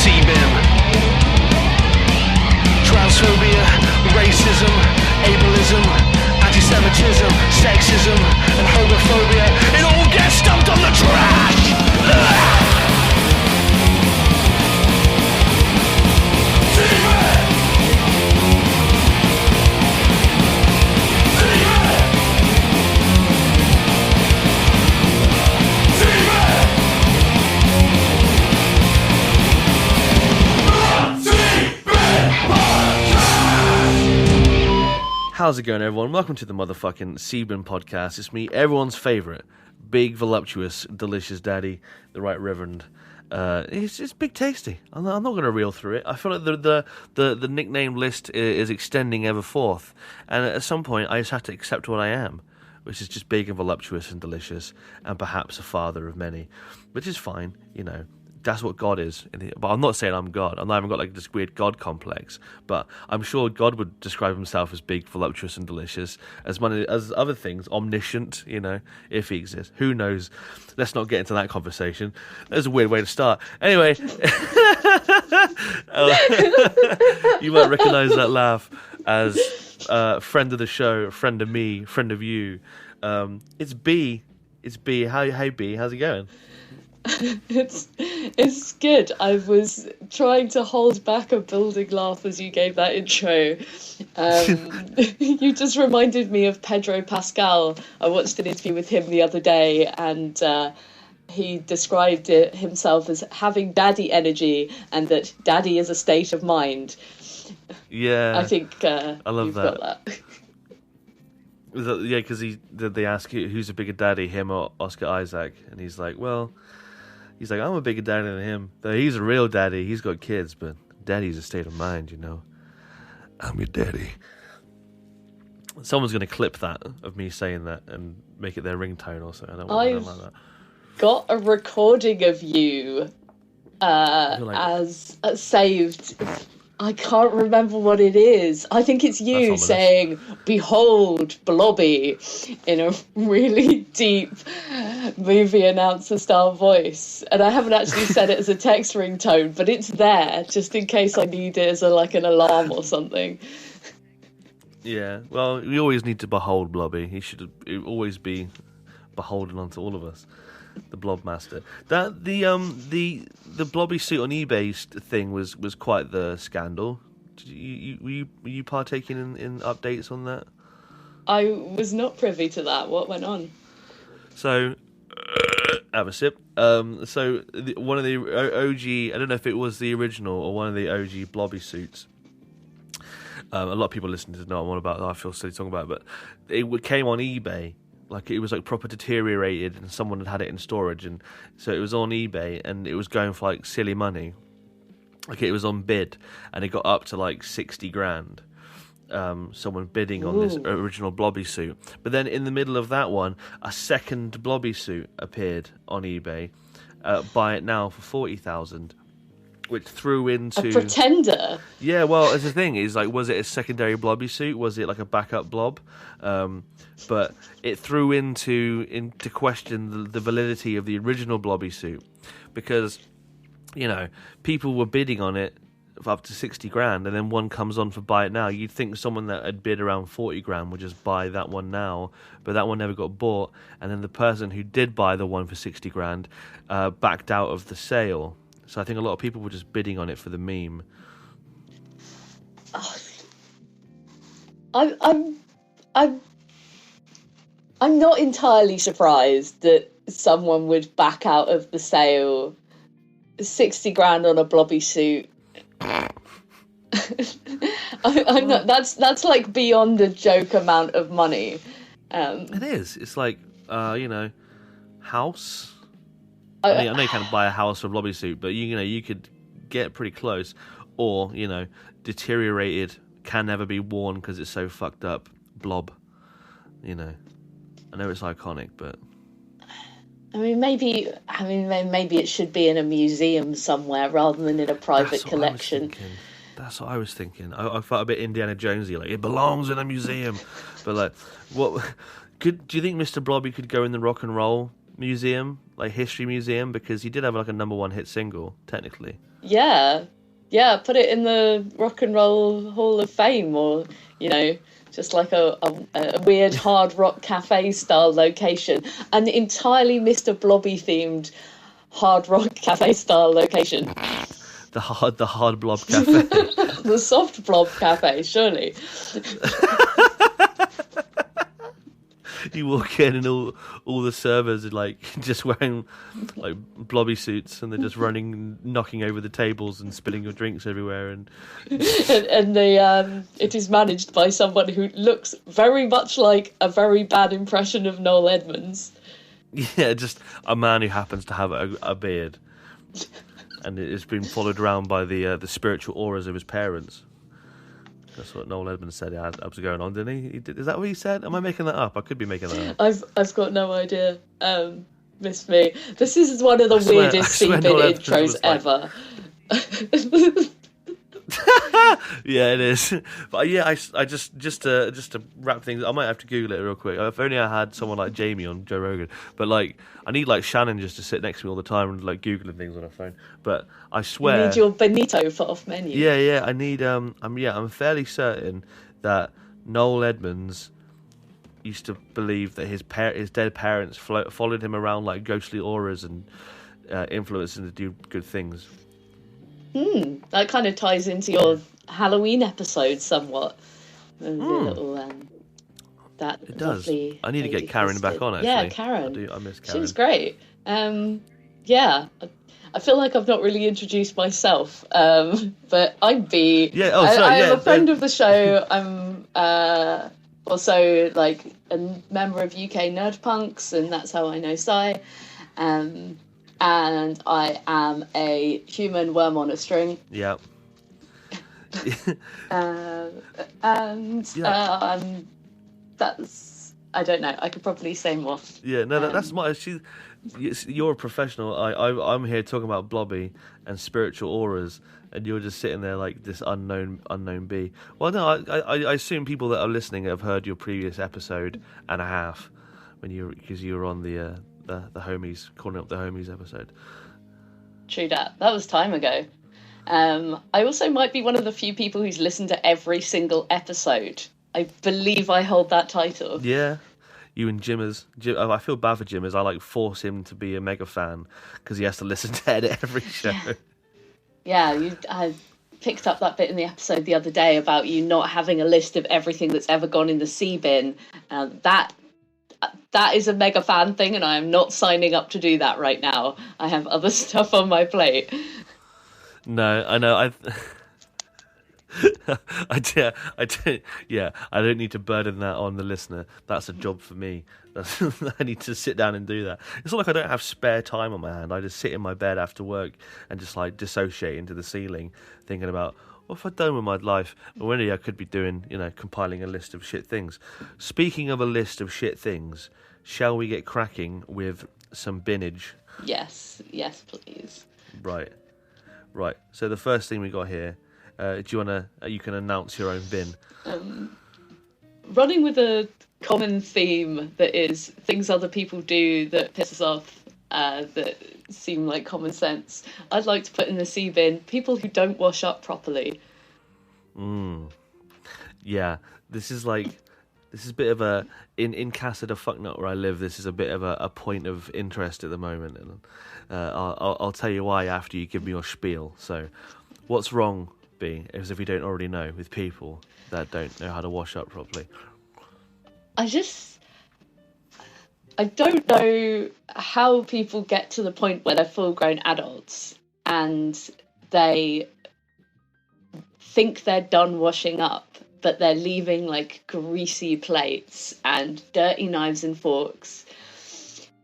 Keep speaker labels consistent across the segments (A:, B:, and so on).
A: C-BIM. Transphobia, racism, ableism, anti-Semitism, sexism, and homophobia. It all gets dumped on the trash!
B: How's it going, everyone? Welcome to the motherfucking C-BIM podcast. It's me, everyone's favourite, big, voluptuous, delicious daddy, the Right Reverend. It's Big Tasty. I'm not going to reel through it. I feel like the nickname list is extending ever forth, and at some point I just have to accept what I am, which is just big and voluptuous and delicious, and perhaps a father of many, which is fine, you know. That's what God is. But I'm not saying I'm God. I haven't got like this weird God complex. But I'm sure God would describe himself as big, voluptuous, and delicious. As other things, omniscient, you know, if he exists. Who knows? Let's not get into that conversation. That's a weird way to start. Anyway. You might recognise that laugh as friend of the show, friend of me, friend of you. It's B. It's B. Hey B, how's it going?
C: It's good. I was trying to hold back a building laugh as you gave that intro. You just reminded me of Pedro Pascal. I watched an interview with him the other day, and he described it himself as having daddy energy, and that daddy is a state of mind.
B: Yeah,
C: I think
B: I love
C: got that.
B: Yeah, because they ask who's a bigger daddy, him or Oscar Isaac, and he's like, I'm a bigger daddy than him. Though he's a real daddy. He's got kids, but daddy's a state of mind, you know. I'm your daddy. Someone's going to clip that of me saying that and make it their ringtone or something. I don't like that.
C: Got a recording of you as saved. I can't remember what it is. I think it's you saying, "Behold, blobby," in a really deep movie announcer style voice. And I haven't actually said it as a text ringtone, but it's there just in case I need it as an alarm or something.
B: Yeah, well, we always need to behold blobby. He should always be beholden onto all of us. The blob master. That the blobby suit on eBay thing was quite the scandal. Were you partaking in updates on that?
C: I was not privy to that. What went on?
B: So, have a sip. So one of the OG, I don't know if it was the original or one of the OG blobby suits. A lot of people listening to know what I'm on about. I feel silly talking about it, but it came on eBay. Like, it was like proper deteriorated, and someone had it in storage, and so it was on eBay, and it was going for like silly money. Like, it was on bid, and it got up to like 60 grand. Someone bidding on this original blobby suit, but then in the middle of that one, a second blobby suit appeared on eBay. Buy it now for 40,000. Which threw into...
C: A pretender?
B: Yeah, well, as the thing is, like, was it a secondary blobby suit? Was it like a backup blob? But it threw into question the validity of the original blobby suit. Because, you know, people were bidding on it for up to 60 grand, and then one comes on for buy it now. You'd think someone that had bid around 40 grand would just buy that one now, but that one never got bought. And then the person who did buy the one for 60 grand backed out of the sale. So I think a lot of people were just bidding on it for the meme.
C: I'm not entirely surprised that someone would back out of the sale. 60 grand on a blobby suit. I'm not. That's like beyond a joke amount of money.
B: It is. It's like house. I know you can't buy a house for a blobby suit, but you could get pretty close. Or, deteriorated, can never be worn because it's so fucked up. Blob. I know it's iconic, but
C: maybe it should be in a museum somewhere rather than in a private collection.
B: That's what I was thinking. I felt a bit Indiana Jonesy, like it belongs in a museum. But like, do you think Mr. Blobby could go in the rock and roll museum, like history museum, because he did have like a number one hit single technically?
C: Yeah, yeah. Put it in the Rock and Roll Hall of Fame, or just like a weird hard rock cafe style location, an entirely Mr. Blobby themed hard rock cafe style location.
B: The hard blob cafe.
C: The soft blob cafe, surely.
B: You walk in and all the servers are like just wearing like blobby suits, and they're just running, knocking over the tables and spilling your drinks everywhere. And
C: it is managed by someone who looks very much like a very bad impression of Noel Edmonds.
B: yeah, just a man who happens to have a beard, and it's been followed around by the spiritual auras of his parents. That's what Noel Edmonds said I was going on, didn't he? Is that what he said? Am I making that up? I could be making that up.
C: I've got no idea. Miss me. This is one of the weirdest Seabin intros ever.
B: Yeah, it is. But yeah, I just to wrap things, I might have to Google it real quick. If only I had someone like Jamie on Joe Rogan. But like, I need like Shannon just to sit next to me all the time and like Googling things on her phone. But I swear,
C: you need your Benito for off menu.
B: Yeah. I need. I'm fairly certain that Noel Edmonds used to believe that his dead parents followed him around like ghostly auras and influenced him to do good things.
C: That kind of ties into your Halloween episode somewhat. Little, that
B: it does.
C: lovely
B: I need to get Karen back on, actually.
C: Yeah, Karen.
B: I miss Karen.
C: She was great. Yeah. I feel like I've not really introduced myself, but I'm B.
B: Yeah,
C: I'm a friend of the show. I'm also like a member of UK Nerd Punks, and that's how I know Sai. And I am a human worm on a string.
B: Yeah.
C: That's, I don't know. I could probably say more.
B: Yeah, no, that's my. You're a professional. I'm here talking about blobby and spiritual auras, and you're just sitting there like this unknown bee. Well, no, I assume people that are listening have heard your previous episode and a half because you were on the homies, calling up the homies episode.
C: True that. That was time ago. I also might be one of the few people who's listened to every single episode. I believe I hold that title.
B: Yeah. You and Jimmers. I feel bad for Jimmers. I like force him to be a mega fan because he has to listen to edit every show.
C: Yeah, I picked up that bit in the episode the other day about you not having a list of everything that's ever gone in the C bin. That is a mega fan thing, and I am not signing up to do that right now. I have other stuff on my plate.
B: No, I know. I don't need to burden that on the listener. That's a job for me. I need to sit down and do that. It's not like I don't have spare time on my hand. I just sit in my bed after work and just like dissociate into the ceiling, thinking about what have I done with my life. Well, really, I could be doing, compiling a list of shit things. Speaking of a list of shit things, shall we get cracking with some binage?
C: Yes, please.
B: Right. So the first thing we got here. Do you wanna? You can announce your own bin.
C: Running with a common theme that is things other people do that piss us off, that seem like common sense. I'd like to put in the C bin people who don't wash up properly.
B: Yeah, this is a bit of a in Casa de Fucknut where I live. This is a bit of a point of interest at the moment, and I'll tell you why after you give me your spiel. So, what's wrong? As if we don't already know, with people that don't know how to wash up properly.
C: I don't know how people get to the point where they're full-grown adults and they think they're done washing up, but they're leaving like greasy plates and dirty knives and forks.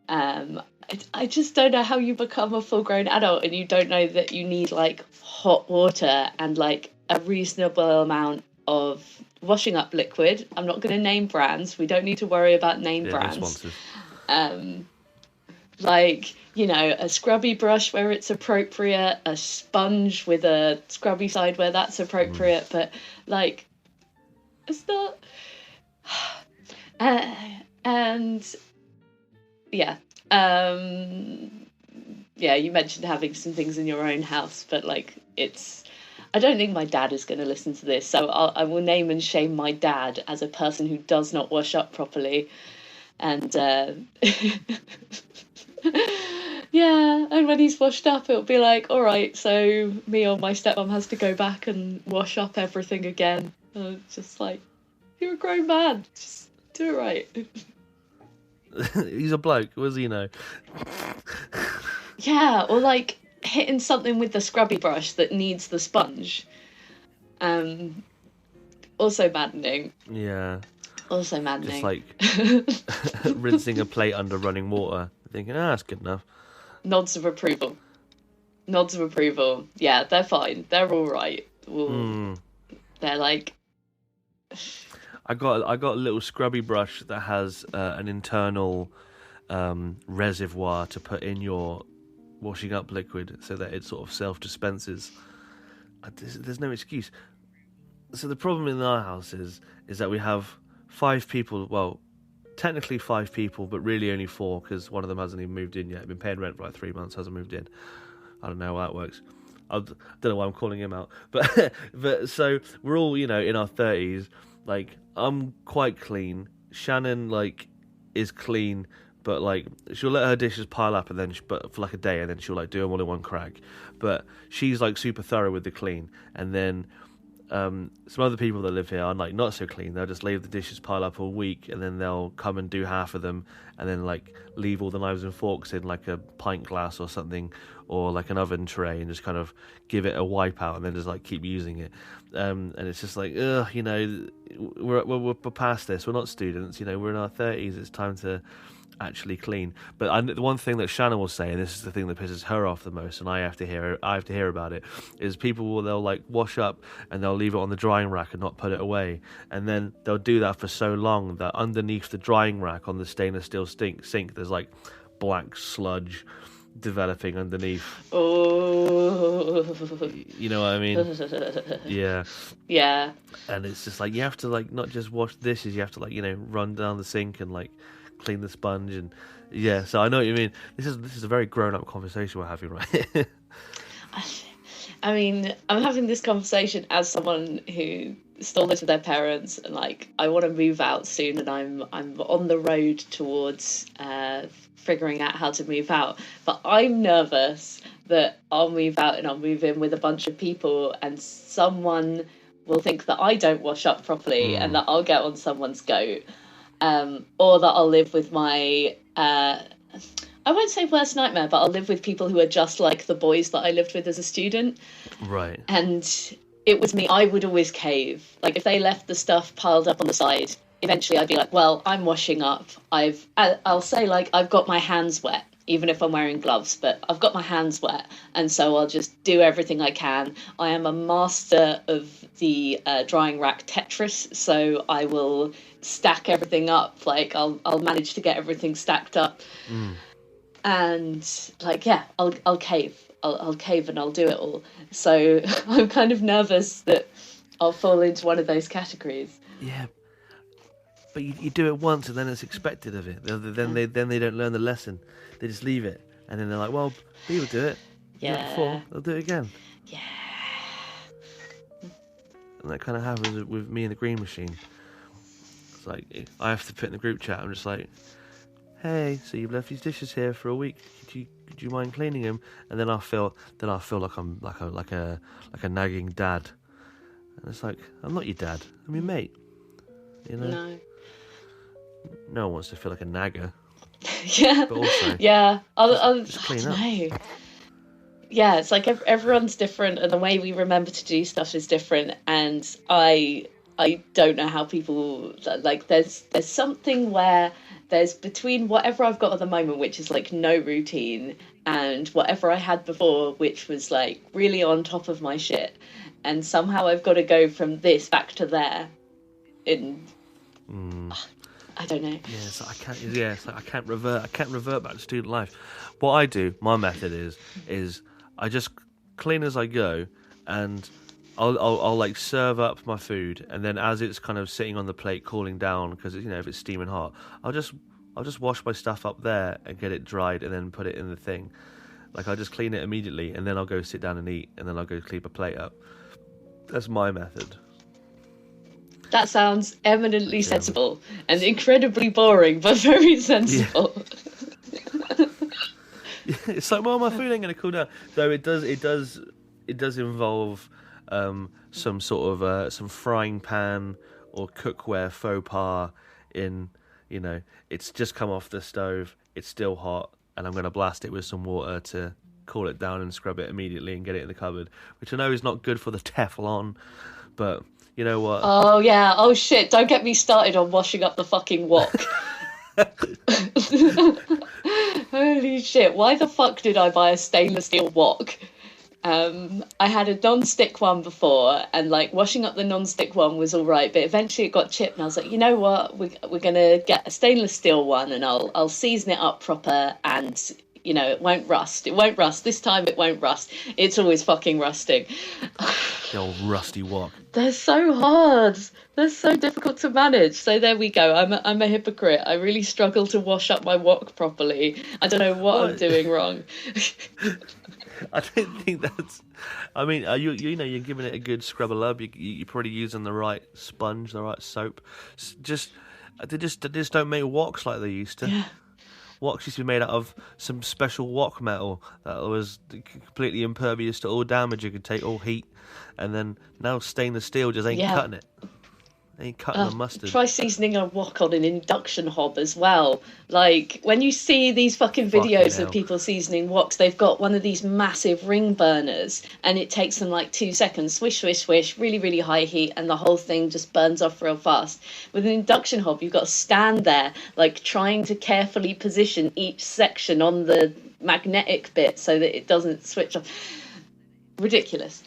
C: I just don't know how you become a full-grown adult and you don't know that you need like hot water and like a reasonable amount of washing up liquid. I'm not going to name brands. We don't need to worry about name brands. Like, a scrubby brush where it's appropriate, a sponge with a scrubby side where that's appropriate, but like it's not. And yeah. yeah, you mentioned having some things in your own house, but like I don't think my dad is going to listen to this, so I will name and shame my dad as a person who does not wash up properly, and yeah, and when he's washed up, it'll be like, all right, so me or my stepmom has to go back and wash up everything again. It's just like, you're a grown man, just do it right.
B: He's a bloke. What does he know?
C: Yeah, or like hitting something with the scrubby brush that needs the sponge. Also maddening.
B: Yeah.
C: Also maddening.
B: Just like rinsing a plate under running water, thinking, that's good enough.
C: Nods of approval. Nods of approval. Yeah, they're fine. They're all right. They're like.
B: I got a little scrubby brush that has an internal reservoir to put in your washing up liquid, so that it sort of self-dispenses. There's no excuse. So the problem in our house is that we have 5 people. Well, technically 5 people, but really only 4 because one of them hasn't even moved in yet. Been paying rent for like 3 months, hasn't moved in. I don't know how that works. I don't know why I'm calling him out, but so we're all in our 30s. Like, I'm quite clean. Shannon is clean, but she'll let her dishes pile up and then but for like a day, and then she'll do them all in one crack. But she's super thorough with the clean. And then some other people that live here are not so clean. They'll just leave the dishes pile up all week, and then they'll come and do half of them, and then leave all the knives and forks in a pint glass or something, or an oven tray, and just kind of give it a wipe out, and then just keep using it. And it's just we're past this. We're not students, we're in our 30s. It's time to actually clean. But the one thing that Shannon will say, and this is the thing that pisses her off the most, and I have to hear about it, is people they'll wash up and they'll leave it on the drying rack and not put it away, and then they'll do that for so long that underneath the drying rack on the stainless steel sink there's black sludge developing underneath.
C: Oh,
B: you know what I mean?
C: Yeah.
B: And it's just you have to not just wash dishes, you have to run down the sink and clean the sponge. And yeah, so I know what you mean. This is a very grown-up conversation we're having, right?
C: I mean, I'm having this conversation as someone who still lives with their parents, and I want to move out soon, and I'm on the road towards figuring out how to move out. But I'm nervous that I'll move out and I'll move in with a bunch of people, and someone will think that I don't wash up properly, and that I'll get on someone's goat, or that I'll live with my I won't say worst nightmare, but I'll live with people who are just like the boys that I lived with as a student. Right. And it was me. I would always cave. If they left the stuff piled up on the side, eventually I'd be like, well, I'm washing up. I'll say I've got my hands wet, even if I'm wearing gloves, but I've got my hands wet. And so I'll just do everything I can. I am a master of the drying rack Tetris. So I will stack everything up. I'll manage to get everything stacked up. And I'll cave. I'll cave and I'll do it all. So I'm kind of nervous that I'll fall into one of those categories.
B: Yeah, but you do it once and then it's expected of it. Then they don't learn the lesson. They just leave it, and then they're like, "Well, people do it.
C: Yeah,
B: before they'll do it again."
C: Yeah.
B: And that kind of happens with me and the green machine. It's I have to put in the group chat. I'm just like, hey, so you've left these dishes here for a week. Could you mind cleaning them? And then I feel like I'm like a nagging dad. And it's I'm not your dad. I'm your mate.
C: No.
B: No one wants to feel like a nagger.
C: Yeah.
B: But also,
C: yeah. I'll
B: just clean up.
C: No. Yeah, it's everyone's different, and the way we remember to do stuff is different. And I don't know how people There's something where there's between whatever I've got at the moment, which is no routine, and whatever I had before, which was really on top of my shit. And somehow I've got to go from this back to there. I don't know.
B: Yeah, I can't. Yeah, I can't revert. I can't revert back to student life. What I do, my method is I just clean as I go, and I'll serve up my food, and then as it's kind of sitting on the plate cooling down, because if it's steaming hot, I'll just wash my stuff up there and get it dried, and then put it in the thing. Like, I just clean it immediately, and then I'll go sit down and eat, and then I'll go clean a plate up. That's my method.
C: That sounds eminently sensible and incredibly boring, but very sensible.
B: Yeah. It's like, well, my food ain't gonna cool down. Though it does involve some sort of some frying pan or cookware faux pas in, you know, it's just come off the stove, it's still hot, and I'm gonna blast it with some water to cool it down and scrub it immediately and get it in the cupboard, which I know is not good for the Teflon, but you know what?
C: Oh yeah, oh shit, don't get me started on washing up the fucking wok. Holy shit, why the fuck did I buy a stainless steel wok? I had a non-stick one before, and like washing up the non-stick one was all right, but eventually it got chipped, and I was like, you know what, we're gonna get a stainless steel one, and I'll season it up proper, and you know, it won't rust. It won't rust. This time it won't rust. It's always fucking rusting.
B: The old rusty wok.
C: They're so hard. They're so difficult to manage. So there we go. I'm a hypocrite. I really struggle to wash up my wok properly. I don't know what I'm doing wrong.
B: I don't think that's. I mean, you know, you're giving it a good scrub a lub. You're probably using the right sponge, the right soap. They just don't make woks like they used to.
C: Yeah.
B: Woks used to be made out of some special wok metal that was completely impervious to all damage. You could take all heat, and then now stainless steel just ain't cutting it. Ain't cutting the mustard.
C: Try seasoning a wok on an induction hob as well. Like, when you see these fucking videos of people seasoning woks, they've got one of these massive ring burners, and it takes them like 2 seconds. Swish, swish, swish, really, really high heat, and the whole thing just burns off real fast. With an induction hob, you've got to stand there, like, trying to carefully position each section on the magnetic bit so that it doesn't switch off. Ridiculous.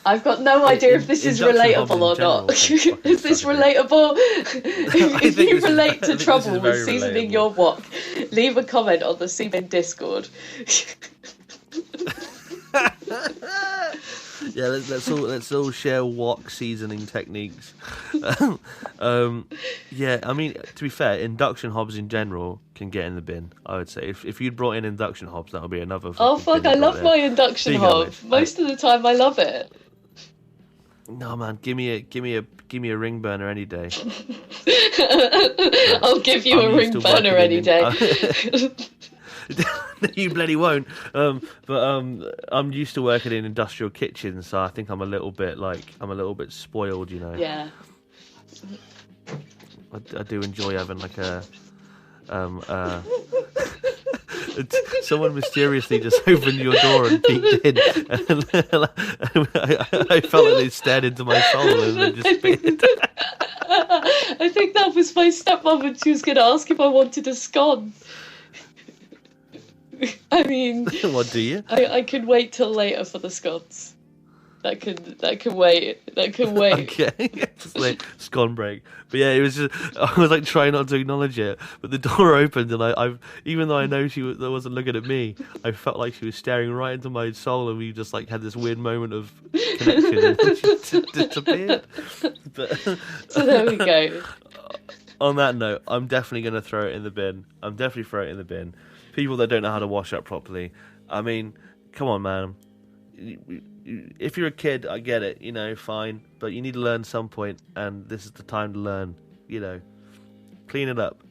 C: I've got no idea if this is relatable or not. Is this relatable? If you relate to trouble with seasoning your wok, leave a comment on the Seaman Discord.
B: Yeah, let's all share wok seasoning techniques. Yeah, I mean, to be fair, induction hobs in general can get in the bin. I would say if you'd brought in induction hobs, that would be another.
C: Oh fuck! I love my induction hob. Most of the time, I love it.
B: No man, give me a ring burner any day.
C: I'll give you a ring burner any day.
B: You bloody won't. But I'm used to working in industrial kitchens, so I think I'm a little bit spoiled, you know.
C: Yeah.
B: I do enjoy having like a someone mysteriously just opened your door and peeked in, and I felt like they stared into my soul and they just spit.
C: I think that was my stepmom, and she was going to ask if I wanted a scone. I mean,
B: what do you?
C: I could wait till later for the scones. That could wait.
B: Okay, just like scone break. But yeah, it was just, I was like trying not to acknowledge it, but the door opened, and I even though I know she wasn't looking at me, I felt like she was staring right into my soul, and we just like had this weird moment of connection, and she just disappeared. But,
C: so there we go.
B: On that note, I'm definitely going to throw it in the bin. People that don't know how to wash up properly. I mean, come on, man. If you're a kid, I get it, you know, fine. But you need to learn some point, and this is the time to learn, you know. Clean it up.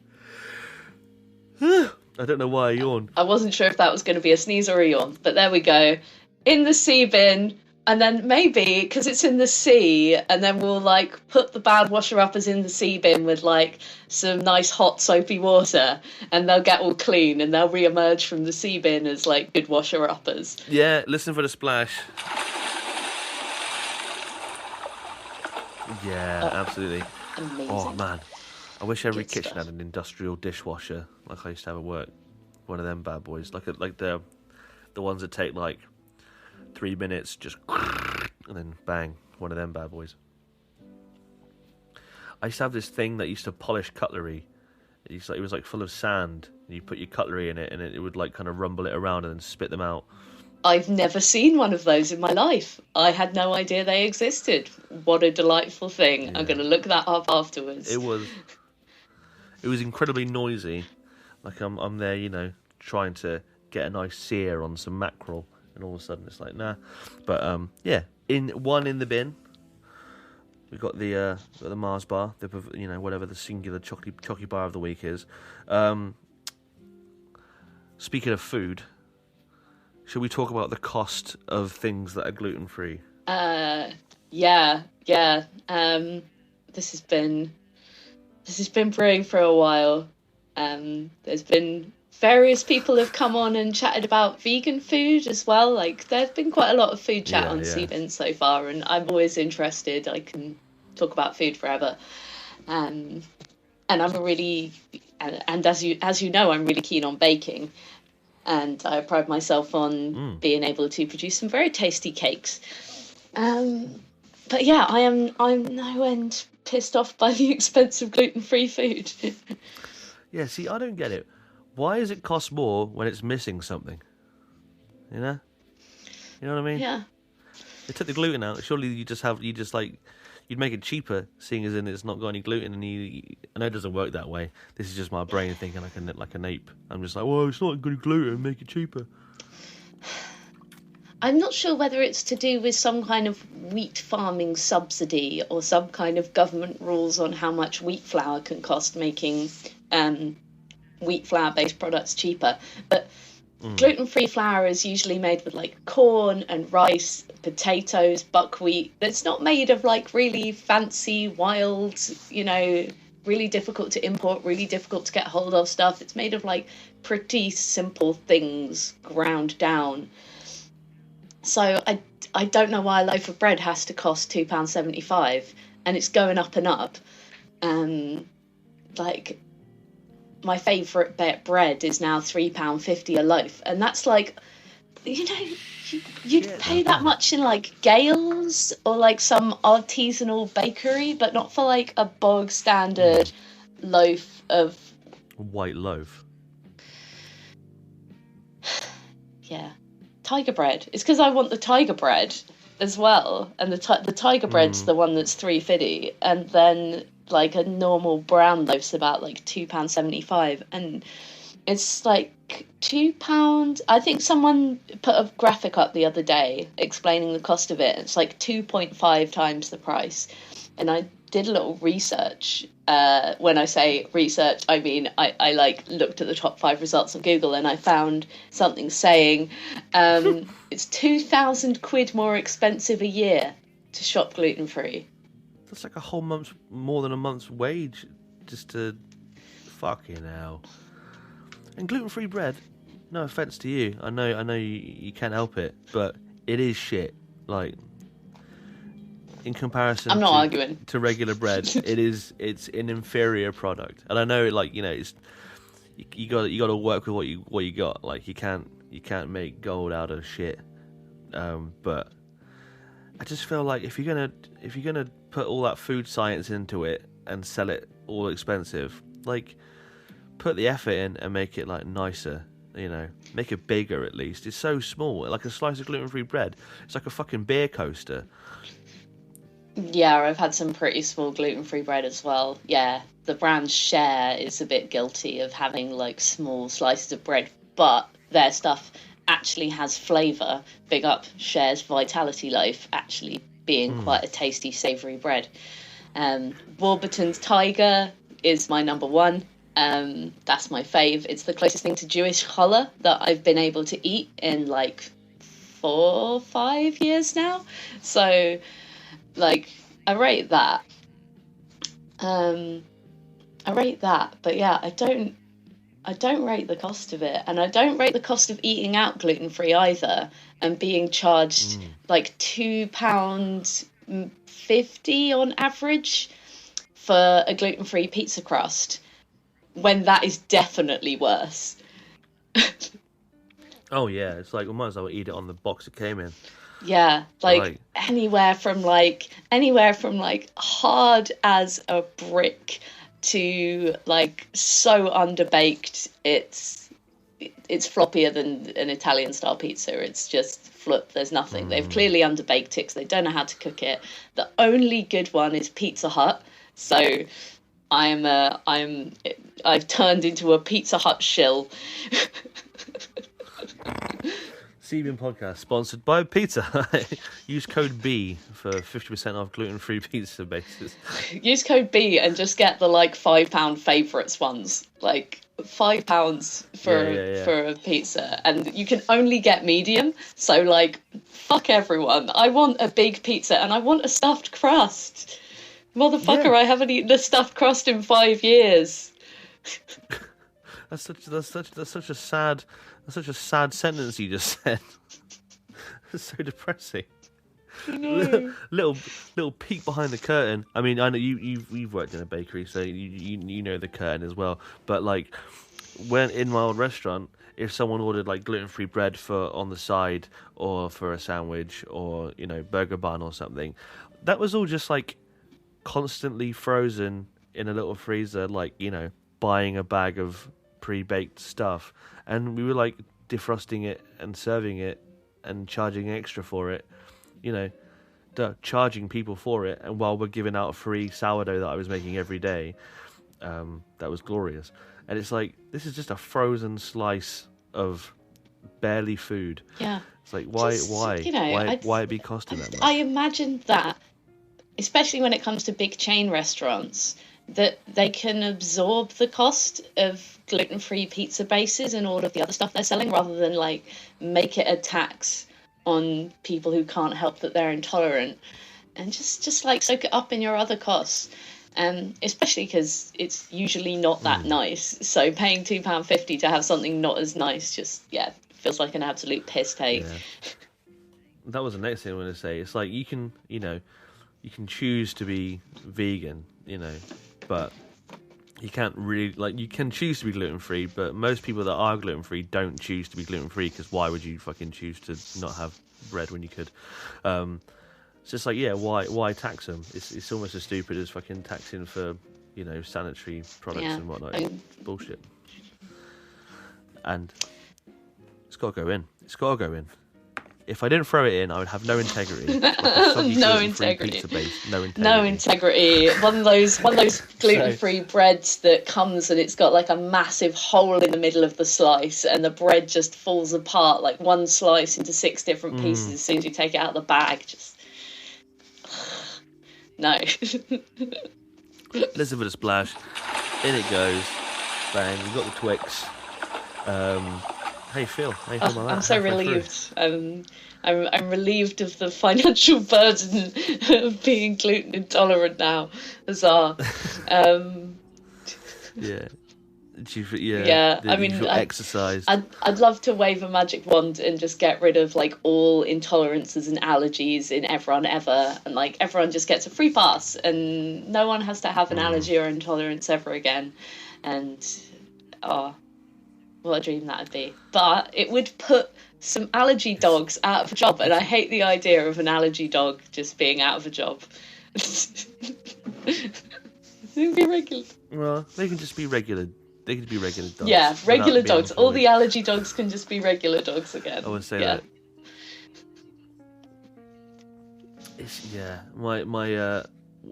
B: I don't know why I yawned.
C: I wasn't sure if that was going to be a sneeze or a yawn, but there we go. In the sea bin, and then maybe, because it's in the sea, and then we'll, like, put the bad washer-uppers in the sea bin with, like, some nice hot soapy water, and they'll get all clean, and they'll re-emerge from the sea bin as, like, good washer-uppers.
B: Yeah, listen for the splash. Yeah, absolutely.
C: Amazing.
B: Oh, man. I wish every kitchen had an industrial dishwasher, like I used to have at work. One of them bad boys. Like the ones that take, like, 3 minutes, just and then bang, one of them bad boys. I used to have this thing that used to polish cutlery. It was like full of sand, and you put your cutlery in it, and it would like kind of rumble it around and then spit them out.
C: I've never seen one of those in my life. I had no idea they existed. What a delightful thing. Yeah. I'm going to look that up afterwards.
B: It was incredibly noisy. Like I'm there, you know, trying to get a nice sear on some mackerel, and all of a sudden it's like, nah. But yeah, in the bin. We've got the Mars bar, whatever the singular chocolate bar of the week is. Speaking of food, should we talk about the cost of things that are gluten-free?
C: Yeah. This has been brewing for a while. There's been various people have come on and chatted about vegan food as well. Like, there's been quite a lot of food chat on Seabin so far, and I'm always interested. I can talk about food forever. And I'm and as you know, I'm really keen on baking, and I pride myself on being able to produce some very tasty cakes. But yeah, I'm no end pissed off by the expense of gluten-free food.
B: Yeah, see, I don't get it. Why does it cost more when it's missing something? You know what I mean?
C: Yeah.
B: They took the gluten out. Surely you'd make it cheaper, seeing as in it's not got any gluten. And I know it doesn't work that way. This is just my brain thinking like an ape. I'm just like, well, it's not good gluten. Make it cheaper.
C: I'm not sure whether it's to do with some kind of wheat farming subsidy or some kind of government rules on how much wheat flour can cost, making wheat flour-based products cheaper. But gluten-free flour is usually made with like corn and rice, potatoes, buckwheat. It's not made of like really fancy, wild, really difficult to import, really difficult to get hold of stuff. It's made of like pretty simple things ground down. So I don't know why a loaf of bread has to cost £2.75, and it's going up and up. Like, my favourite bread is now £3.50 a loaf, and that's like, you'd pay that much in like Gales or like some artisanal bakery, but not for like a bog standard loaf of
B: white loaf.
C: Yeah. Tiger bread. It's because I want the tiger bread as well, and the tiger bread's the one that's £3.50, and then like a normal brown loaf's about like £2.75, and it's like £2. I think someone put a graphic up the other day explaining the cost of it. It's like 2.5 times the price, and I did a little research. When I say research, I mean I like looked at the top 5 results on Google, and I found something saying it's £2,000 more expensive a year to shop gluten free.
B: That's like a whole month's, more than a month's wage, just to fucking hell. And gluten free bread, no offense to you, I know you can't help it, but it is shit. Like, in comparison,
C: I'm not arguing
B: to regular bread, it's an inferior product. And I know, like, it's you got to work with what you got. Like, you can't make gold out of shit. But I just feel like if you're gonna put all that food science into it and sell it all expensive, like, put the effort in and make it like nicer. Make it bigger at least. It's so small, like a slice of gluten-free bread. It's like a fucking beer coaster.
C: Yeah, I've had some pretty small gluten-free bread as well. Yeah, the brand Share is a bit guilty of having like small slices of bread, but their stuff actually has flavour. Big up Share's Vitality Loaf, actually being quite a tasty savoury bread. Warburton's Tiger is my number one. That's my fave. It's the closest thing to Jewish challah that I've been able to eat in like 4 or 5 years now. So, like, I rate that. But yeah, I don't rate the cost of it, and I don't rate the cost of eating out gluten-free either, and being charged like £2.50 on average for a gluten-free pizza crust, when that is definitely worse.
B: Oh yeah, it's like we might as well eat it on the box it came in.
C: Yeah, like anywhere from hard as a brick to like so underbaked it's floppier than an Italian style pizza. It's just flip. There's nothing. They've clearly underbaked it because they don't know how to cook it. The only good one is Pizza Hut. So I've turned into a Pizza Hut shill.
B: CBN Podcast sponsored by pizza. Use code B for 50% off gluten-free pizza bases.
C: Use code B and just get the like £5 favourites ones. Like £5 for a pizza, and you can only get medium. So like, fuck everyone. I want a big pizza and I want a stuffed crust. Motherfucker,
B: Yeah.
C: I haven't eaten a stuffed crust in 5 years.
B: That's such a sad sentence you just said. It's so depressing. Little peek behind the curtain. I mean, I know you've worked in a bakery, so you know the curtain as well. But like, when in my old restaurant, if someone ordered like gluten-free bread for on the side or for a sandwich or burger bun or something, that was all just like constantly frozen in a little freezer, like buying a bag of pre-baked stuff, and we were like defrosting it and serving it and charging extra for it, charging people for it, and while we're giving out free sourdough that I was making every day, that was glorious. And it's like, this is just a frozen slice of barely food.
C: Yeah,
B: it's like, why it be costing that much?
C: I imagine that, especially when it comes to big chain restaurants, that they can absorb the cost of gluten-free pizza bases and all of the other stuff they're selling, rather than like make it a tax on people who can't help that they're intolerant, and just like soak it up in your other costs. Especially because it's usually not that nice. So paying £2.50 to have something not as nice just feels like an absolute piss take.
B: Yeah. That was the next thing I wanted to say. It's like you can choose to be vegan, but you can't really, like, you can choose to be gluten-free, but most people that are gluten-free don't choose to be gluten-free, because why would you fucking choose to not have bread when you could? It's just like, why tax them? It's almost as stupid as fucking taxing for, sanitary products and whatnot. It's bullshit. And it's got to go in. If I didn't throw it in, I would have no integrity. Like
C: No integrity.
B: Pizza base, no integrity.
C: No integrity. One of those gluten-free breads that comes and it's got like a massive hole in the middle of the slice, and the bread just falls apart, like one slice into 6 different pieces as soon as you take it out of the bag. Just no.
B: Let's give it a splash. In it goes. Bang. We've got the Twix. How you feel? How you feel about that?
C: I'm so relieved. I'm relieved of the financial burden of being gluten intolerant now. Huzzah.
B: Yeah.
C: I mean,
B: you feel exercised.
C: I'd love to wave a magic wand and just get rid of like all intolerances and allergies in everyone ever, and like everyone just gets a free pass, and no one has to have an allergy or intolerance ever again. And what a dream that would be. But it would put some allergy dogs out of a job, and I hate the idea of an allergy dog just being out of a job. It would be regular.
B: Well, they can just be regular. They can be regular dogs.
C: Yeah, regular dogs. All the allergy dogs can just be regular dogs again.
B: I would say that.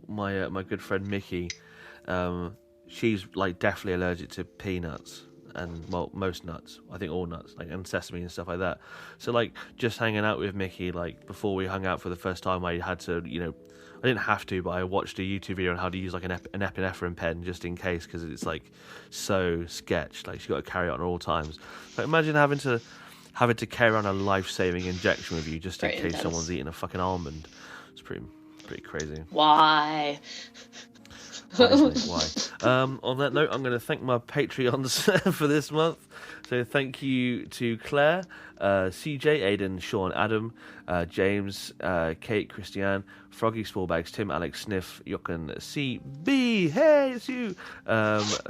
B: My good friend Mickey, she's like definitely allergic to peanuts and most nuts. I think all nuts, like, and sesame and stuff like that. So like just hanging out with Mickey, like before we hung out for the first time, I had to, I didn't have to, but I watched a YouTube video on how to use like an epinephrine pen just in case, because it's like so sketch. Like, she's got to carry it on at all times. Like, imagine having to carry on a life-saving injection with you just in case someone's eating a fucking almond. It's pretty crazy.
C: Why?
B: Why? On that note, I'm going to thank my Patreons for this month. So thank you to Claire, CJ, Aiden, Sean, Adam, James, Kate, Christiane, Froggy, Smallbags, Tim, Alex, Sniff, Jochen, CB, hey, it's you,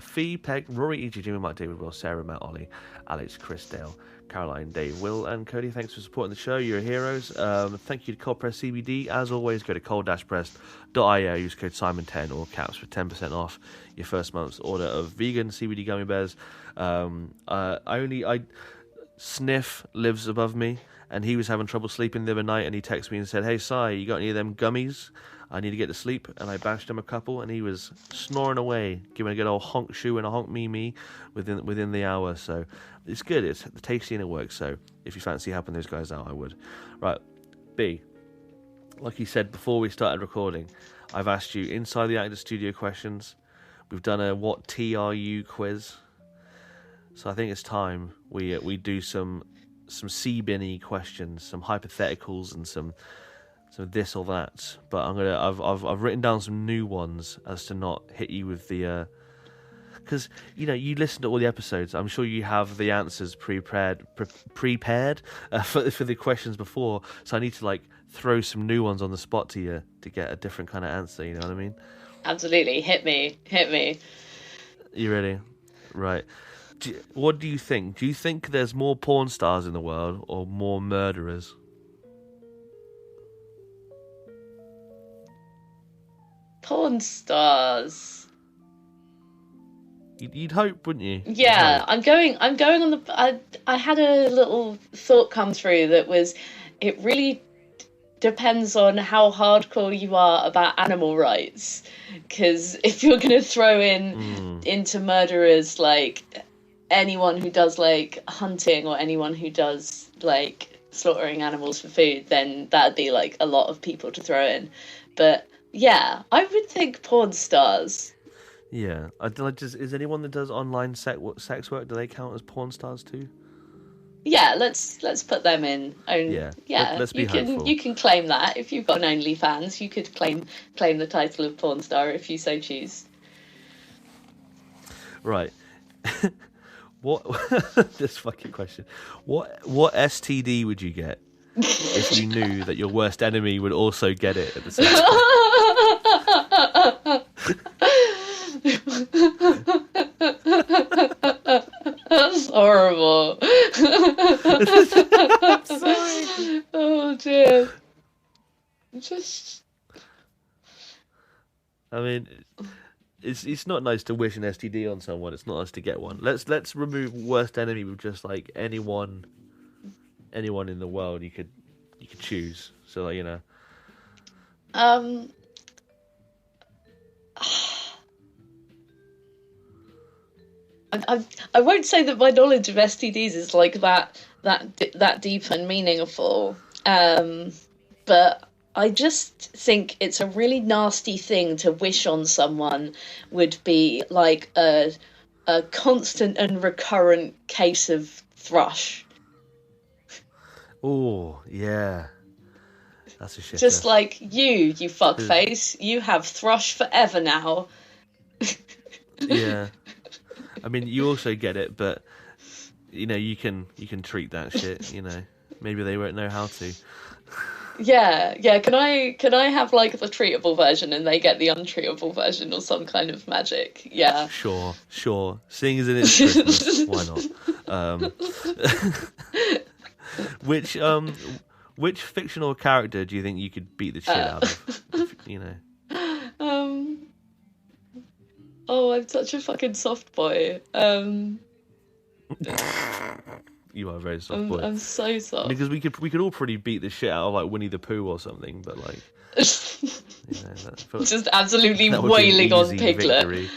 B: Fee, Peg, Rory, E.G., Jimmy, Mike, David, Will, Sarah, Matt, Ollie, Alex, Chris, Dale, Caroline, Dave, Will, and Cody. Thanks for supporting the show. You're heroes. Thank you to Cold Press CBD. As always, go to cold-press.io, use code Simon10 all caps for 10% off your first month's order of vegan CBD gummy bears. Sniff lives above me, and he was having trouble sleeping the other night, and he texted me and said, "Hey, Si, you got any of them gummies? I need to get to sleep." And I bashed him a couple, and he was snoring away, giving a good old honk shoe and a honk me within the hour. So it's good. It's tasty and it works. So if you fancy helping those guys out, I would. Right, B. Like you said before we started recording, I've asked you inside the Actor Studio questions. We've done a "What Tea Are You" quiz. So I think it's time we do some C-binny questions, some hypotheticals, and some this or that. But I've written down some new ones as to not hit you with the because you listen to all the episodes. I'm sure you have the answers prepared for the questions before. So I need to throw some new ones on the spot to you to get a different kind of answer. You know what I mean?
C: Absolutely, hit me.
B: You ready? Right. What do you think? Do you think there's more porn stars in the world or more murderers?
C: Porn stars.
B: You'd hope, wouldn't you?
C: Yeah, I'm going on the. I had a little thought come through that was, it really depends on how hardcore you are about animal rights. Because if you're going to throw into murderers anyone who does hunting or anyone who does slaughtering animals for food, then that'd be a lot of people to throw in. But yeah, I would think porn stars.
B: Yeah, is anyone that does online sex work, do they count as porn stars too?
C: Yeah, let's put them in.
B: Let's be hopeful.
C: You can claim that if you've got an OnlyFans. You could claim the title of porn star if you so choose.
B: Right. What this fucking question? What STD would you get if you knew that your worst enemy would also get it at the same time?
C: That's horrible. Sorry. Oh dear.
B: I mean, it's not nice to wish an STD on someone. It's not nice to get one. Let's remove worst enemy with just anyone in the world you could choose. So
C: I won't say that my knowledge of STDs is that deep and meaningful, but I just think it's a really nasty thing to wish on someone would be a constant and recurrent case of thrush.
B: Oh, yeah. That's a shit.
C: Just you fuckface, you have thrush forever now.
B: Yeah. I mean, you also get it, but you can treat that shit. Maybe they won't know how to.
C: Yeah. Can I have the treatable version and they get the untreatable version or some kind of magic? Yeah.
B: Sure. Seeing as it is Christmas, why not? Which fictional character do you think you could beat the shit out of?
C: Oh, I'm such a fucking soft boy.
B: You are a very soft boy.
C: I'm so soft.
B: Because we could all pretty beat the shit out of Winnie the Pooh or something, but
C: just absolutely wailing on Piglet.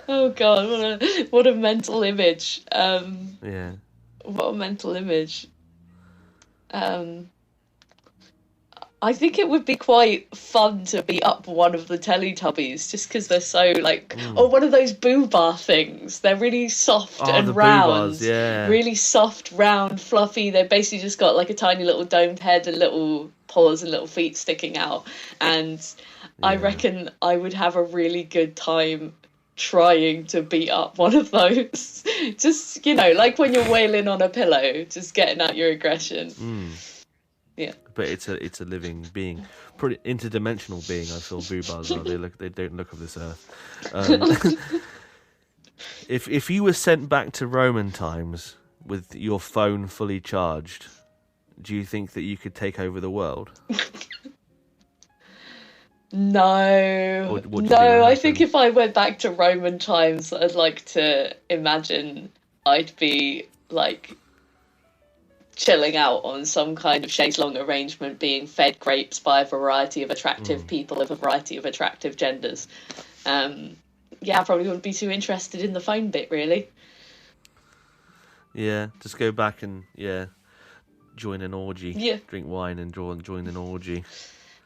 C: Oh god, what a mental image.
B: Yeah.
C: What a mental image. I think it would be quite fun to beat up one of the Teletubbies just because they're so or one of those boo bar things. They're really soft and round.
B: Boo-bars, yeah.
C: Really soft, round, fluffy. They've basically just got a tiny little domed head and little paws and little feet sticking out. And I reckon I would have a really good time trying to beat up one of those. Just, when you're wailing on a pillow, just getting out your aggression. Yeah.
B: But it's a living being, pretty interdimensional being. I feel boo-bars are. They don't look of this earth. If you were sent back to Roman times with your phone fully charged, do you think that you could take over the world?
C: No,
B: Or what do you think
C: no.
B: would
C: I think
B: happen?
C: if I went back to Roman times, I'd like to imagine I'd be like chilling out on some kind of chaise-longue arrangement, being fed grapes by a variety of attractive people of a variety of attractive genders. Yeah, I probably wouldn't be too interested in the phone bit, really.
B: Yeah, just go back and join an orgy.
C: Yeah.
B: Drink wine and join an orgy,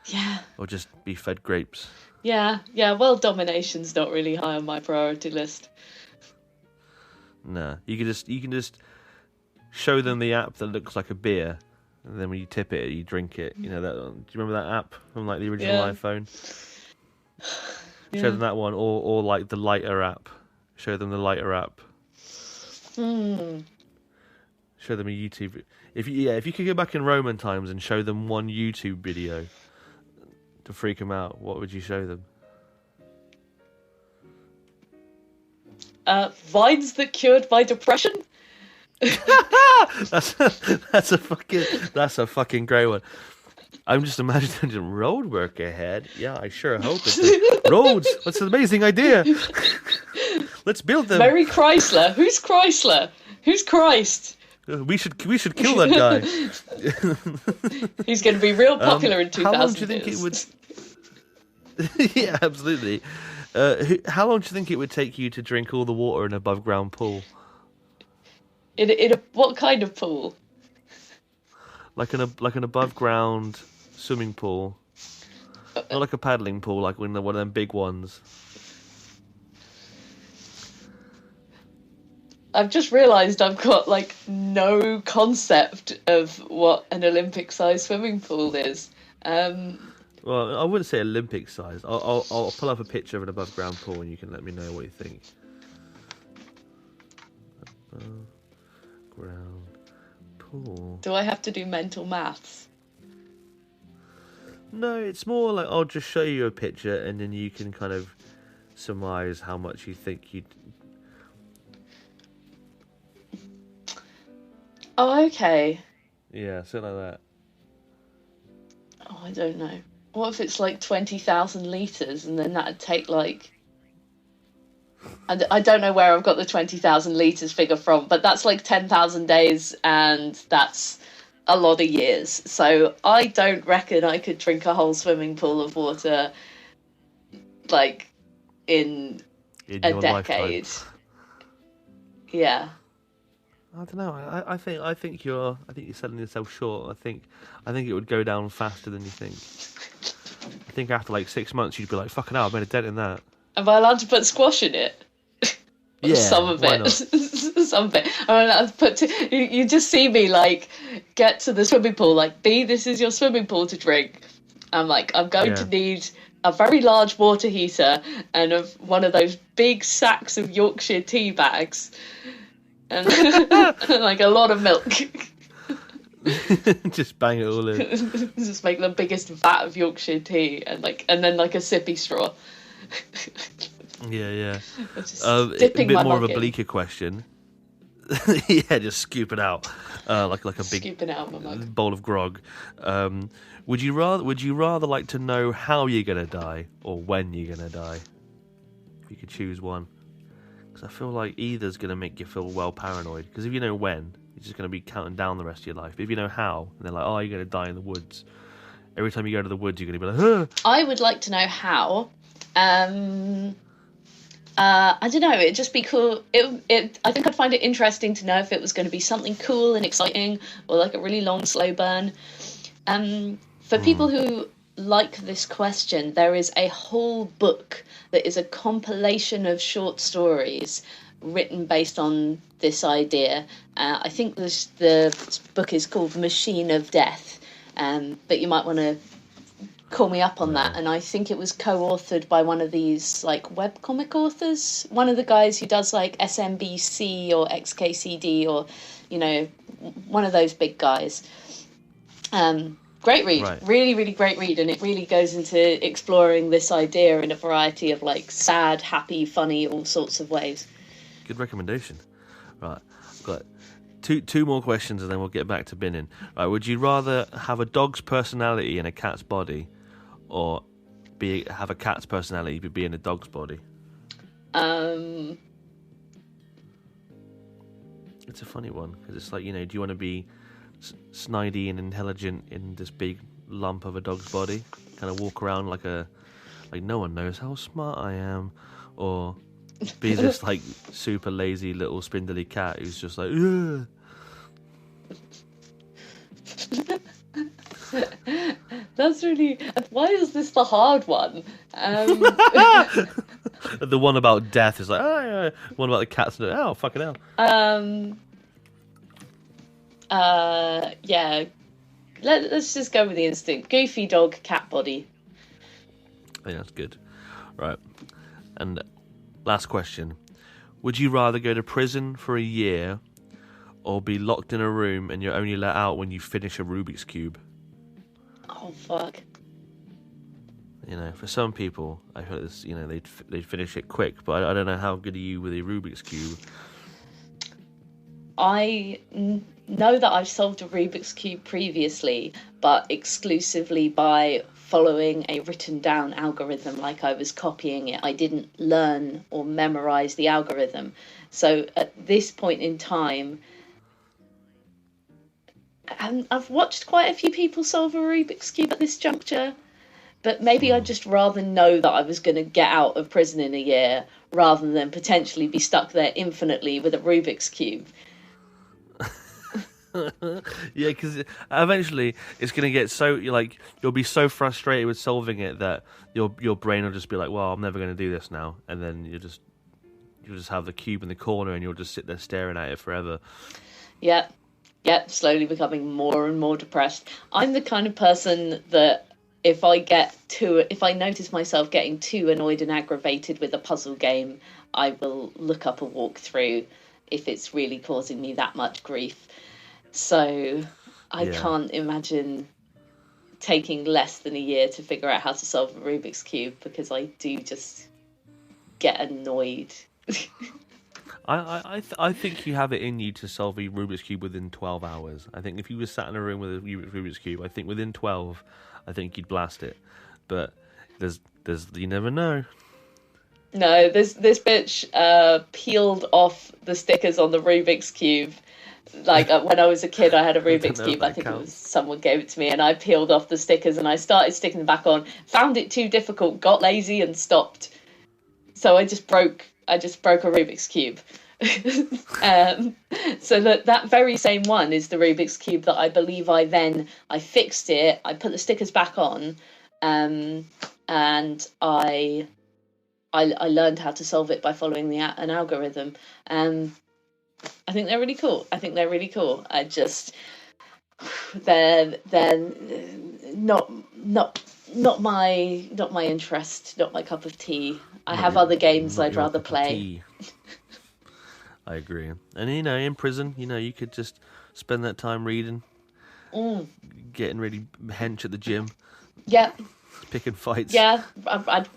C: Yeah,
B: or just be fed grapes.
C: yeah, yeah. World domination's not really high on my priority list.
B: Nah, you can just show them the app that looks like a beer, and then when you tip it, you drink it. You know that? Do you remember that app from like the original
C: Yeah.
B: iPhone?
C: Yeah.
B: Show them that one, or like the lighter app. Show them the lighter app. Show them a YouTube. If you could go back in Roman times and show them one YouTube video to freak them out, what would you show them?
C: Vines that cured my depression.
B: That's a fucking great one. I'm just imagining road work ahead. Yeah, I sure hope it's roads. That's an amazing idea. Let's build them.
C: Mary Chrysler. Who's Chrysler? Who's Christ?
B: We should kill that guy.
C: He's going to be real popular in 2000.
B: How long do you think it would? Yeah, absolutely. How long do you think it would take you to drink all the water in an above ground pool?
C: What kind of pool?
B: Like an above ground swimming pool, not like a paddling pool, like one of them big ones.
C: I've just realised I've got like no concept of what an Olympic-sized swimming pool is.
B: Well, I wouldn't say Olympic size. I'll pull up a picture of an above ground pool and you can let me know what you think. Above ground pool.
C: Do I have to do mental maths?
B: No, it's more like I'll just show you a picture and then you can kind of surmise how much you think you'd.
C: Oh, okay.
B: Yeah, something like that.
C: Oh, I don't know. What if it's like 20,000 litres and then that'd take like... I don't know where I've got the 20,000 litres figure from, but that's like 10,000 days and that's a lot of years. So I don't reckon I could drink a whole swimming pool of water like in a
B: your
C: decade.
B: lifetime.
C: Yeah.
B: I don't know. I think you're selling yourself short. I think it would go down faster than you think. I think after like 6 months you'd be like, fucking hell, I made a dent in that.
C: Am I allowed to put squash in it?
B: Yeah,
C: some of
B: why
C: it.
B: not?
C: Some of it. I'm allowed to put you just see me like get to the swimming pool like, B, this is your swimming pool to drink. I'm like, I'm going to need a very large water heater and one of those big sacks of Yorkshire tea bags and like a lot of milk.
B: Just bang it all in.
C: Just make the biggest vat of Yorkshire tea and then like a sippy straw.
B: Yeah.
C: Just
B: A
C: dipping
B: bit
C: my
B: more of
C: mug
B: a
C: in.
B: bleaker question. Yeah, just scoop it out, like a big
C: Scooping it out of my mug.
B: bowl of grog. Would you rather like to know how you're gonna die or when you're gonna die? If you could choose one, because I feel like either's gonna make you feel well paranoid. Because if you know when, you're just gonna be counting down the rest of your life. But if you know how, and they're like, oh, you're gonna die in the woods. Every time you go to the woods, you're gonna be like,
C: I would like to know how. I don't know. It'd just be cool. I think I'd find it interesting to know if it was going to be something cool and exciting, or like a really long, slow burn. For people who like this question, there is a whole book that is a compilation of short stories written based on this idea. I think the book is called Machine of Death, but you might want to call me up on that. And I think it was co-authored by one of these like webcomic authors, one of the guys who does like SMBC or XKCD or one of those big guys. Great read.
B: Right.
C: Really, really great read, and it really goes into exploring this idea in a variety of like sad, happy, funny, all sorts of ways.
B: good recommendation. Right, I've got two more questions and then we'll get back to binning. Right, would you rather have a dog's personality in a cat's body, or have a cat's personality but be in a dog's body? It's a funny one because it's like, do you want to be snidey and intelligent in this big lump of a dog's body, kind of walk around like no one knows how smart I am, or be this like super lazy little spindly cat who's just like, ugh.
C: That's really. Why is this the hard one?
B: The one about death is like, oh yeah. One about the cats, oh fucking hell.
C: Yeah. Let's just go with the instinct. Goofy dog, cat body.
B: I think that's good. Right. And last question. Would you rather go to prison for a year or be locked in a room and you're only let out when you finish a Rubik's Cube?
C: Oh, fuck.
B: For some people, I feel it's, they'd finish it quick, but I don't know how good are you with a Rubik's Cube.
C: I know that I've solved a Rubik's Cube previously, but exclusively by following a written down algorithm, like I was copying it. I didn't learn or memorize the algorithm. So at this point in time, and I've watched quite a few people solve a Rubik's Cube at this juncture, but maybe I'd just rather know that I was going to get out of prison in a year rather than potentially be stuck there infinitely with a Rubik's Cube.
B: Yeah, because eventually it's going to get so, you'll be so frustrated with solving it that your brain will just be like, well, I'm never going to do this now. And then you'll just have the cube in the corner and you'll just sit there staring at it forever.
C: Yep, slowly becoming more and more depressed. I'm the kind of person that if I notice myself getting too annoyed and aggravated with a puzzle game, I will look up a walkthrough if it's really causing me that much grief. So I can't imagine taking less than a year to figure out how to solve a Rubik's Cube, because I do just get annoyed.
B: I think you have it in you to solve a Rubik's Cube within 12 hours. I think if you were sat in a room with a Rubik's Cube, I think within 12, I think you'd blast it. But there's you never know.
C: No, this bitch peeled off the stickers on the Rubik's Cube. Like when I was a kid, I had a Rubik's Cube. I think it was someone gave it to me, and I peeled off the stickers and I started sticking them back on. Found it too difficult, got lazy, and stopped. So I just broke a Rubik's Cube. So that very same one is the Rubik's Cube that I believe I fixed it. I put the stickers back on, and I learned how to solve it by following an algorithm. I think they're really cool. I just they're not my interest, not my cup of tea. I have other games I'd rather play.
B: I agree. And in prison, you could just spend that time reading, getting really hench at the gym.
C: Yeah.
B: Picking fights.
C: Yeah, I'd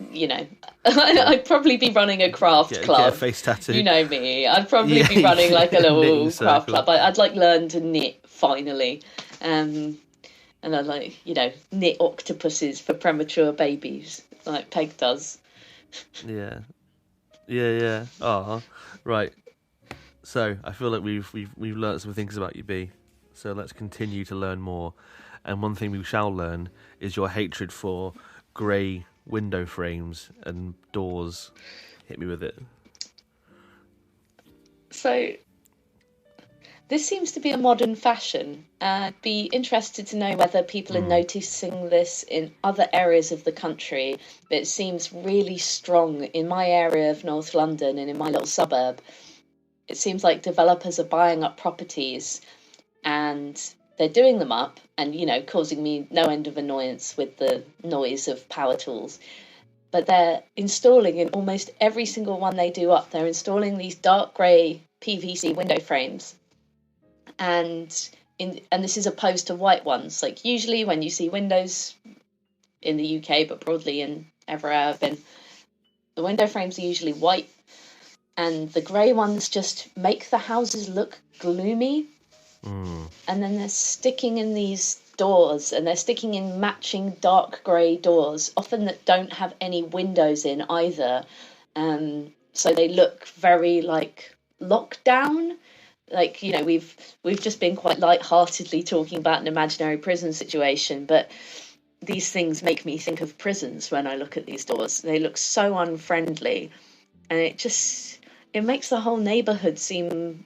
C: probably be running a craft club.
B: Get a face tattoo.
C: You know me. I'd probably be running like a little craft club. I'd learn to knit finally, and I'd knit octopuses for premature babies like Peg does. Yeah.
B: Right. So I feel like we've learnt some things about you, B. So let's continue to learn more. And one thing we shall learn is your hatred for grey window frames and doors. Hit me with it.
C: So, this seems to be a modern fashion. I'd be interested to know whether people are noticing this in other areas of the country. But it seems really strong in my area of North London and in my little suburb. It seems like developers are buying up properties and they're doing them up and, causing me no end of annoyance with the noise of power tools. But they're installing in almost every single one they do up, they're installing these dark grey PVC window frames. And this is opposed to white ones. Like usually when you see windows in the UK, but broadly in everywhere I've been, the window frames are usually white. And the grey ones just make the houses look gloomy. And then they're sticking in these doors, and they're sticking in matching dark grey doors, often that don't have any windows in either. So they look very like locked down. Like, you know, we've just been quite light-heartedly talking about an imaginary prison situation, but these things make me think of prisons when I look at these doors. They look so unfriendly, and it makes the whole neighbourhood seem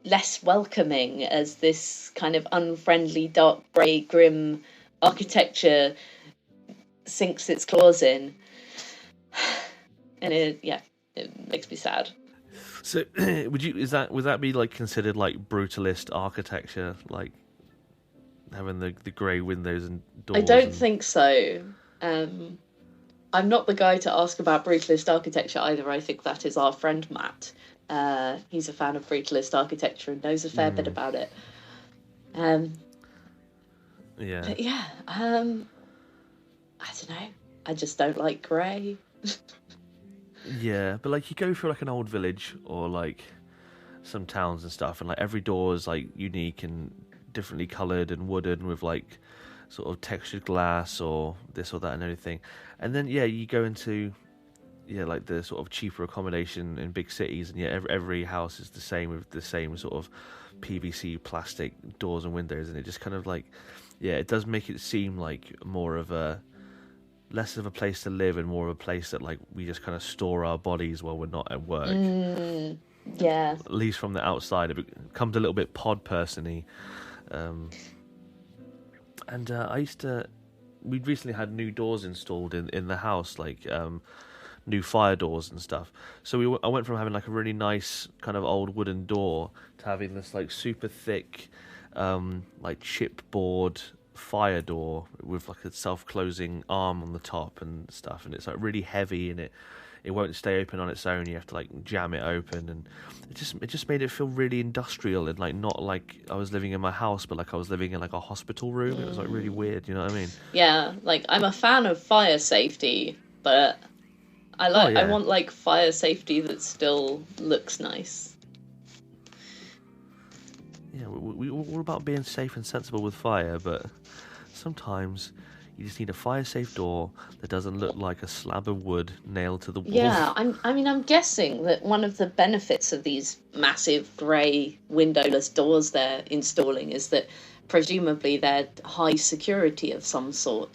C: less welcoming as this kind of unfriendly, dark, grey, grim architecture sinks its claws in. And it makes me sad.
B: So, would that be like considered like brutalist architecture, like having the grey windows and doors?
C: I don't think so. I'm not the guy to ask about brutalist architecture either. I think that is our friend Matt. He's a fan of brutalist architecture and knows a fair bit about it.
B: Yeah.
C: But yeah. I don't know. I just don't like grey.
B: Yeah, but like you go through like an old village or like some towns and stuff, and like every door is like unique and differently coloured and wooden with like sort of textured glass or this or that and everything. And then you go into like the sort of cheaper accommodation in big cities, and every house is the same with the same sort of PVC plastic doors and windows, and it just kind of like it does make it seem like more of a less of a place to live and more of a place that like we just kind of store our bodies while we're not at work.
C: Yeah.
B: At least from the outside, it becomes a little bit pod person-y. We'd recently had new doors installed in the house, like new fire doors and stuff. So I went from having like a really nice kind of old wooden door to having this like super thick, like chipboard fire door with like a self-closing arm on the top and stuff, and it's like really heavy, and it won't stay open on its own. You have to like jam it open, and it just made it feel really industrial and like not like I was living in my house, but like I was living in like a hospital room. It was like really weird, you know what I mean?
C: Yeah, like I'm a fan of fire safety, but I want like fire safety that still looks nice.
B: Yeah, we're all about being safe and sensible with fire, but sometimes you just need a fire-safe door that doesn't look like a slab of wood nailed to the wall.
C: Yeah, I'm guessing that one of the benefits of these massive grey windowless doors they're installing is that presumably they're high security of some sort.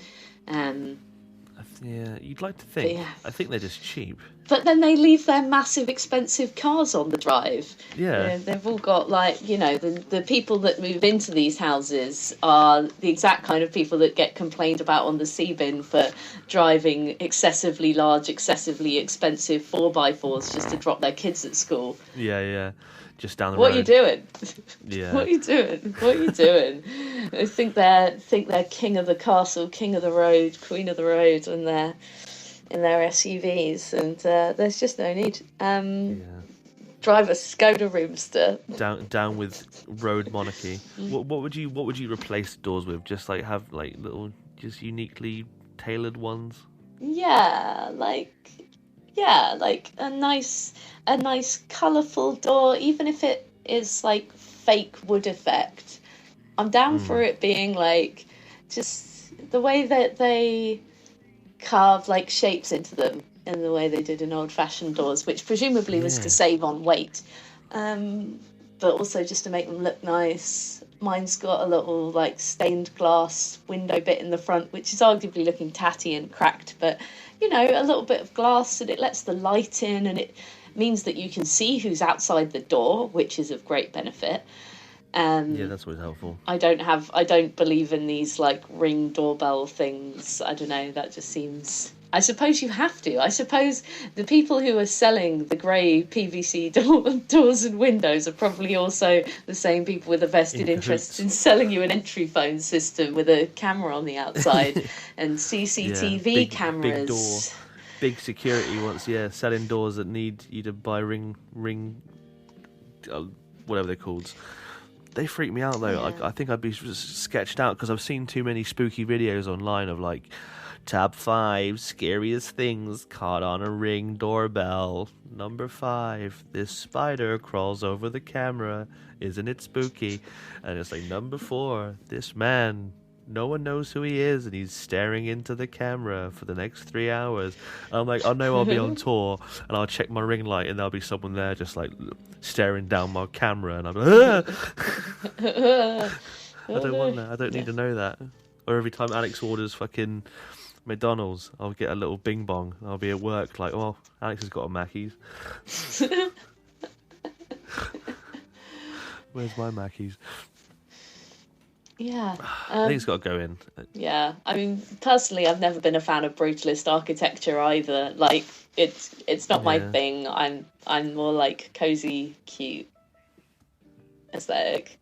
B: Yeah, you'd like to think.
C: Yeah.
B: I think they're just cheap.
C: But then they leave their massive, expensive cars on the drive.
B: Yeah.
C: They've all got, like, you know, the people that move into these houses are the exact kind of people that get complained about on the C-bin for driving excessively large, excessively expensive 4x4s just to drop their kids at school.
B: Yeah. Just down the
C: What
B: road.
C: are you doing?
B: Yeah.
C: What are you doing? They think they're king of the castle, king of the road, queen of the road, and they're in their SUVs, and there's just no need. Drive a Skoda Roomster.
B: Down with road monarchy. What would you replace the doors with? Just like have like little, just uniquely tailored ones.
C: Yeah, like a nice colourful door, even if it is like fake wood effect. I'm down for it being like just the way that they carve like shapes into them in the way they did in old-fashioned doors, which presumably was to save on weight, but also just to make them look nice. Mine's got a little like stained glass window bit in the front, which is arguably looking tatty and cracked, but you know, a little bit of glass, and it lets the light in, and it means that you can see who's outside the door, which is of great benefit.
B: Yeah, that's always helpful.
C: I don't believe in these like Ring doorbell things. I don't know, that just seems... I suppose you have to. I suppose the people who are selling the grey PVC doors and windows are probably also the same people with a vested interest in selling you an entry phone system with a camera on the outside and CCTV cameras.
B: Big door, big security ones. Yeah, selling doors that need you to buy ring, whatever they're called. They freak me out though.
C: Yeah.
B: Like I think I'd be sketched out because I've seen too many spooky videos online of like top 5 scariest things caught on a Ring doorbell. Number 5, this spider crawls over the camera. Isn't it spooky? And it's like number 4, this man, no one knows who he is, and he's staring into the camera for the next 3 hours. And I'm like, I know I'll be on tour, and I'll check my ring light, and there'll be someone there just like staring down my camera, and I'm like, I don't want that. I don't need to know that. Or every time Alex orders fucking McDonald's, I'll get a little bing bong. I'll be at work like, oh, Alex has got a Mackey's. Where's my Mackey's?
C: Yeah.
B: I think it's got to go in.
C: Yeah. I mean, personally, I've never been a fan of brutalist architecture either. Like, it's not my thing. I'm more like cozy, cute aesthetic.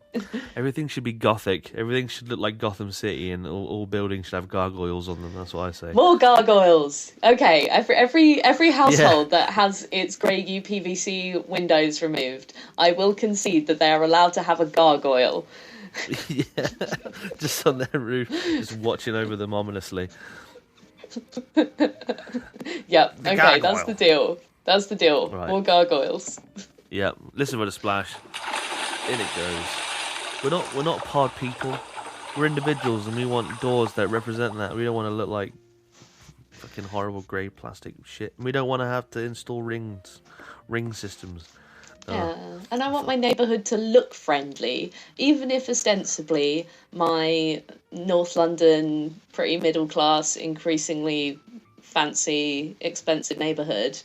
B: Everything should be gothic. Everything should look like Gotham City, and all buildings should have gargoyles on them. That's what I say.
C: More gargoyles. Okay, every household that has its grey UPVC windows removed, I will concede that they are allowed to have a gargoyle.
B: Yeah, just on their roof, just watching over them ominously.
C: Yep. Okay,
B: gargoyle.
C: That's the deal.
B: Right.
C: More gargoyles.
B: Yeah, listen for the splash. In it goes. We're not pod people. We're individuals, and we want doors that represent that. We don't want to look like fucking horrible grey plastic shit. We don't want to have to install ring systems.
C: Yeah, and I want my neighbourhood to look friendly, even if ostensibly my North London, pretty middle class, increasingly fancy, expensive neighbourhood.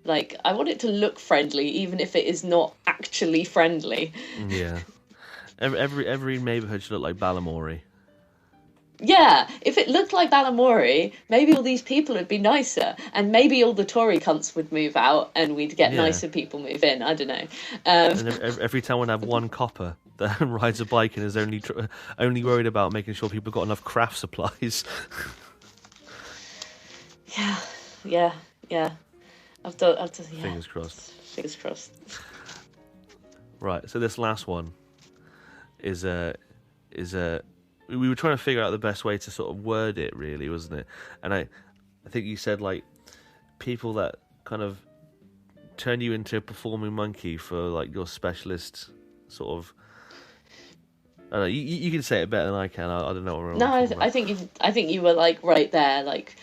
C: Like, I want it to look friendly, even if it is not actually friendly.
B: Yeah. Every neighbourhood should look like Balamory.
C: Yeah, if it looked like Balamory, maybe all these people would be nicer, and maybe all the Tory cunts would move out, and we'd get nicer people move in. I don't know.
B: And every town would have one copper that rides a bike and is only worried about making sure people got enough craft supplies.
C: Yeah. I've done.
B: Fingers crossed.
C: Fingers crossed.
B: Right. So this last one is we were trying to figure out the best way to sort of word it, really, wasn't it? And I think you said, like, people that kind of turn you into a performing monkey for, like, your specialist sort of... I don't know, you can say it better than I can. I don't know what
C: No, I think you were, like, right there. Like,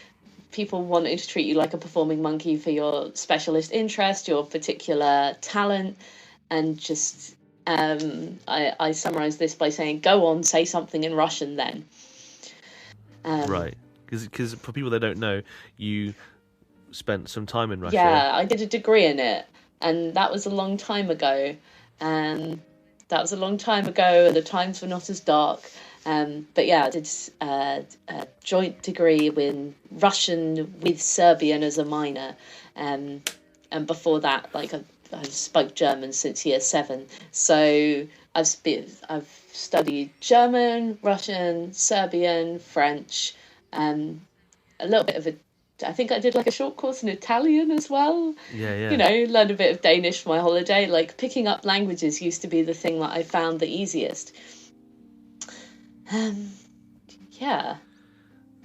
C: people wanted to treat you like a performing monkey for your specialist interest, your particular talent, and just... I summarised this by saying, go on, say something in Russian then.
B: Right. Because for people that don't know, you spent some time in Russia.
C: Yeah, I did a degree in it, and that was a long time ago. And the times were not as dark. But yeah, I did a joint degree in Russian with Serbian as a minor. And before that, like, I've spoke German since year 7, so I've studied German, Russian, Serbian, French, a little bit of I think I did like a short course in Italian as well.
B: Yeah.
C: You know, learned a bit of Danish for my holiday. Like, picking up languages used to be the thing that I found the easiest. Yeah.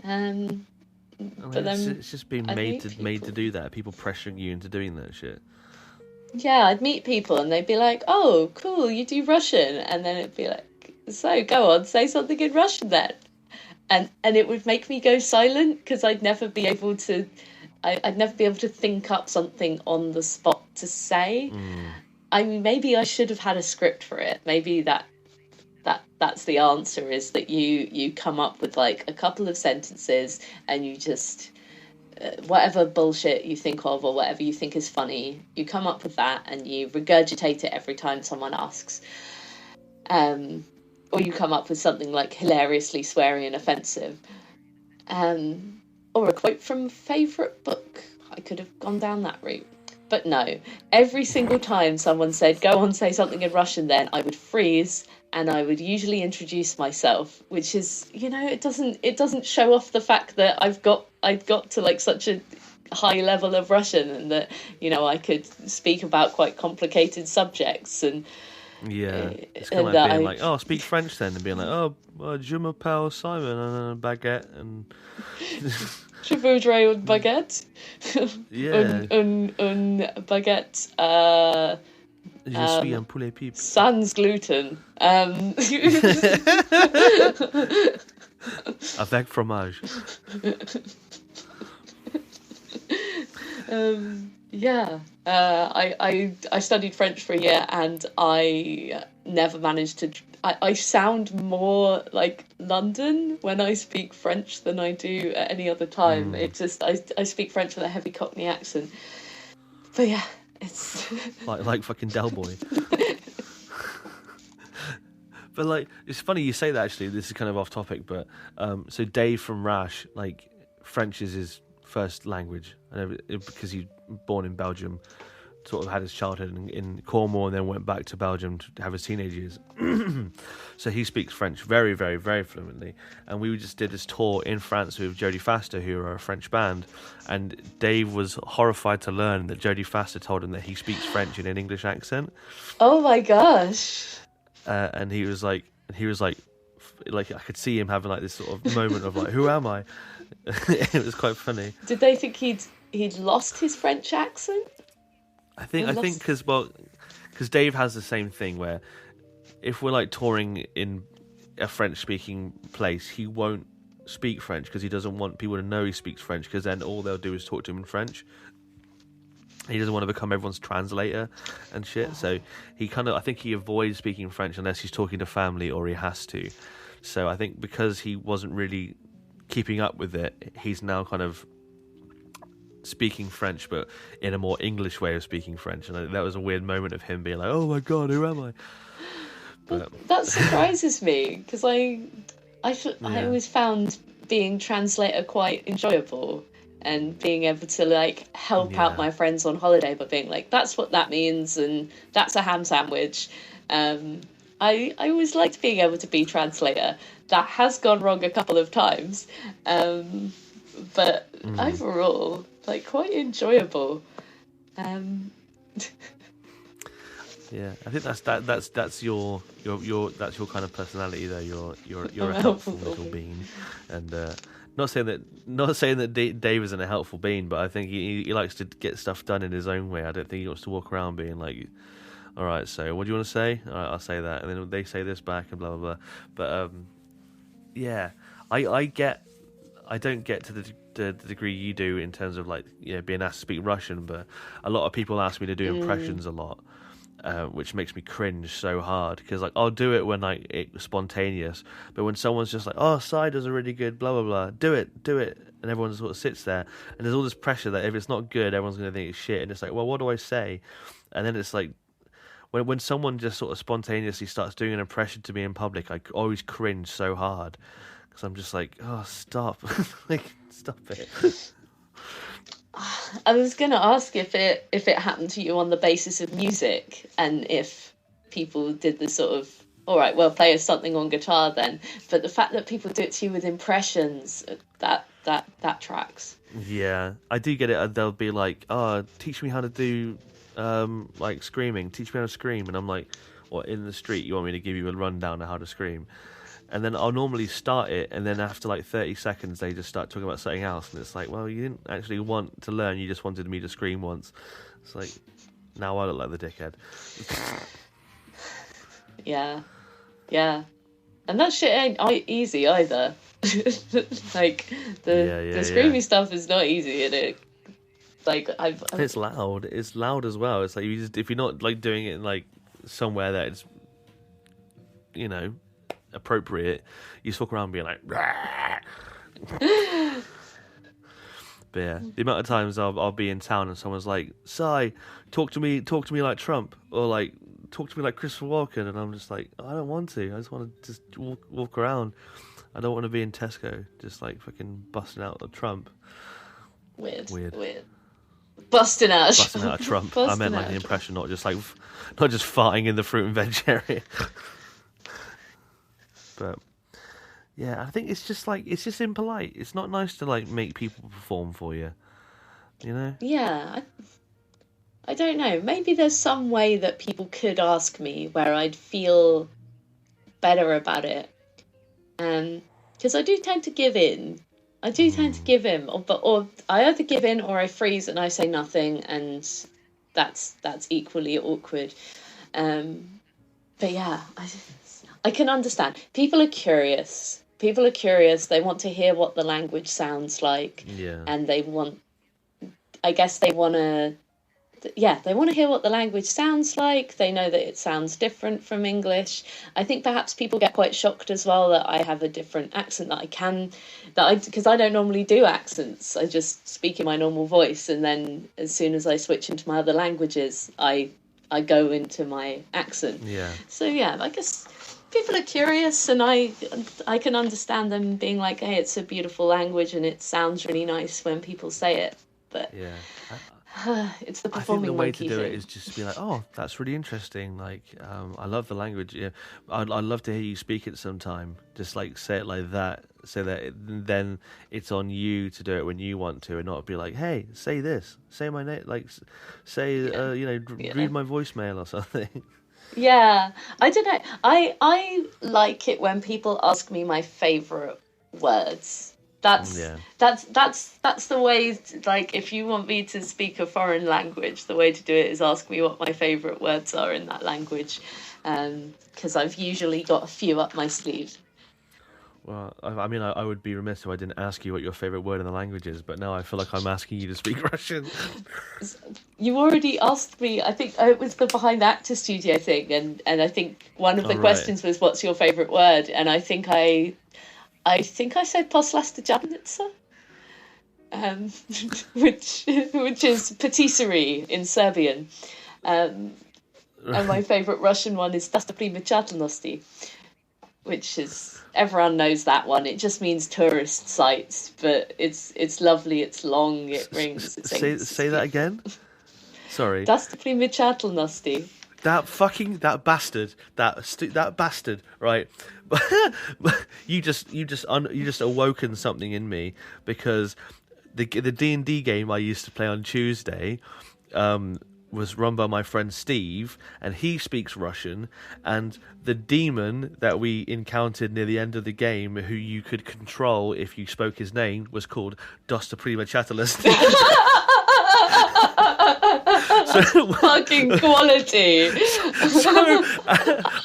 C: But then
B: it's just been made to do that. People pressuring you into doing that shit.
C: Yeah, I'd meet people and they'd be like, "Oh, cool, you do Russian," and then it'd be like, "So go on, say something in Russian then," and it would make me go silent because I'd never be able to think up something on the spot to say. I mean, maybe I should have had a script for it. Maybe that's the answer, is that you come up with like a couple of sentences and you just. Whatever bullshit you think of or whatever you think is funny, you come up with that and you regurgitate it every time someone asks. Or you come up with something like hilariously sweary and offensive. Or a quote from a favourite book. I could have gone down that route. But no, every single time someone said, "Go on, say something in Russian then," I would freeze and I would usually introduce myself, which is, you know, it doesn't show off the fact that I've got to like such a high level of Russian, and that, you know, I could speak about quite complicated subjects, and
B: Yeah, it's kind
C: And
B: of like being like, oh, speak French then, and being like, oh, je m'appelle Simon, and baguette, and
C: Je voudrais une baguette.
B: yeah,
C: un baguette.
B: je suis un poulet pipe.
C: Sans gluten.
B: Avec fromage.
C: Yeah. I studied French for a year, and I never managed to. I sound more like London when I speak French than I do at any other time. It just I speak French with a heavy Cockney accent. But yeah, it's
B: like fucking Del Boy. But like, it's funny you say that. Actually, this is kind of off topic, but so Dave from Rash, like, French is his first language, and because he's born in Belgium, sort of had his childhood in Cornwall, and then went back to Belgium to have his teenage years. So he speaks French very, very, very fluently. And we just did this tour in France with Jodie Foster, who are a French band, and Dave was horrified to learn that Jodie Foster told him that he speaks French in an English accent.
C: Oh my gosh.
B: And he was like, I could see him having like this sort of moment of like, who am I? It was quite funny.
C: Did they think he'd lost his French accent?
B: I think because Dave has the same thing where if we're like touring in a French-speaking place, he won't speak French because he doesn't want people to know he speaks French, because then all they'll do is talk to him in French. He doesn't want to become everyone's translator and shit. So I think he avoids speaking French unless he's talking to family or he has to. So I think because he wasn't really keeping up with it, he's now kind of speaking French, but in a more English way of speaking French. And I think that was a weird moment of him being like, oh my God, who am I? But
C: that surprises me, because I always found being translator quite enjoyable, and being able to like help out my friends on holiday by being like, that's what that means, and that's a ham sandwich. I always liked being able to be translator. That has gone wrong a couple of times, but overall, like, quite enjoyable.
B: Yeah, I think that's your kind of personality though. You're a helpful little bean, and not saying that Dave isn't a helpful bean, but I think he likes to get stuff done in his own way. I don't think he wants to walk around being like, all right, so what do you want to say? All right, I'll say that, and then they say this back and blah blah blah. But yeah, I don't get to the degree you do in terms of like, being asked to speak Russian, but a lot of people ask me to do impressions a lot. Which makes me cringe so hard, because like I'll do it when like it's spontaneous, but when someone's just like, oh, Sai does a really good blah blah blah, do it, and everyone sort of sits there, and there's all this pressure that if it's not good, everyone's going to think it's shit, and it's like, well, what do I say? And then it's like when someone just sort of spontaneously starts doing an impression to me in public, I always cringe so hard, because I'm just like, oh, stop, like, stop it.
C: I was going to ask if it happened to you on the basis of music, and if people did the sort of, all right, well, play us something on guitar then. But the fact that people do it to you with impressions, that tracks.
B: Yeah, I do get it. They'll be like, oh, teach me how to do like screaming. Teach me how to scream. And I'm like, what, in the street, you want me to give you a rundown of how to scream? And then I'll normally start it, and then after like 30 seconds, they just start talking about something else. And it's like, well, you didn't actually want to learn. You just wanted me to scream once. It's like, now I look like the dickhead.
C: Yeah. And that shit ain't easy either. Like, the screamy stuff is not easy, and it, like, I've...
B: It's loud. It's loud as well. It's like, if you're not like doing it in like somewhere that it's, appropriate, you just walk around being like, but yeah, the amount of times I'll be in town and someone's like, Sai, talk to me like Trump, or like, talk to me like Christopher Walken, and I'm just like, I don't want to. I just want to just walk around. I don't want to be in Tesco just like fucking busting out a Trump.
C: Weird. Busting out
B: a Trump. I meant like the impression, not just farting in the fruit and veg area. But yeah, I think it's just impolite. It's not nice to like make people perform for you,
C: Yeah, I don't know. Maybe there's some way that people could ask me where I'd feel better about it. Because I do tend to give in. Or I either give in or I freeze and I say nothing, and that's equally awkward. But yeah, I can understand. People are curious. They want to hear what the language sounds like.
B: Yeah.
C: And they want to hear what the language sounds like. They know that it sounds different from English. I think perhaps people get quite shocked as well that I have a different accent because I don't normally do accents. I just speak in my normal voice, and then as soon as I switch into my other languages, I go into my accent.
B: Yeah.
C: So yeah, I guess people are curious, and I can understand them being like, hey, it's a beautiful language and it sounds really nice when people say it. But
B: yeah.
C: it's the
B: I think
C: performing
B: the way
C: monkey
B: to do
C: thing.
B: it is just to be like, oh, that's really interesting. Like, I love the language. Yeah, I'd love to hear you speak it sometime. Just like say it like that, so that then it's on you to do it when you want to, and not be like, hey, say this, say my name, like, say, read my voicemail or something.
C: Yeah, I don't know. I like it when people ask me my favorite words. That's the way. Like, if you want me to speak a foreign language, the way to do it is ask me what my favorite words are in that language, because I've usually got a few up my sleeve.
B: Well, I mean, I would be remiss if I didn't ask you what your favorite word in the language is, but now I feel like I'm asking you to speak Russian.
C: You already asked me. I think it was the Behind the Actor Studio thing, and I think one of the questions was, "What's your favorite word?" And I think I said "poslastijannica," which is patisserie in Serbian, and my favorite Russian one is "dostoprimečatelnosti," which is, everyone knows that one. It just means tourist sites, but it's lovely. It's long. It rings.
B: Say that again. Sorry.
C: "Dostoprimečatelnosti."
B: That bastard, right? you just awoken something in me, because the D&D game I used to play on Tuesday was run by my friend Steve, and he speaks Russian, and the demon that we encountered near the end of the game, who you could control if you spoke his name, was called Dostoprimečatelnosti.
C: Fucking quality.
B: So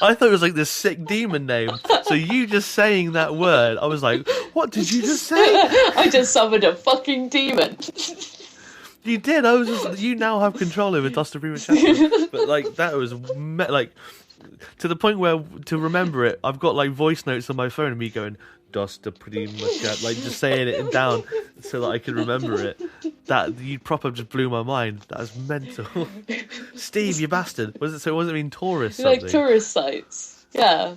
B: I thought it was like this sick demon name. So you just saying that word, I was like, what did you just say?
C: I just summoned a fucking demon.
B: You did. I was just, you now have control over Dostoprimečatelnosti. But like that was like to the point where to remember it, I've got like voice notes on my phone of me going Dostoprimečatelnosti, like just saying it down so that I can remember it. That you proper just blew my mind. That was mental. Steve, you bastard. Was it? So it wasn't mean tourist something?
C: Like tourist sites. Yeah.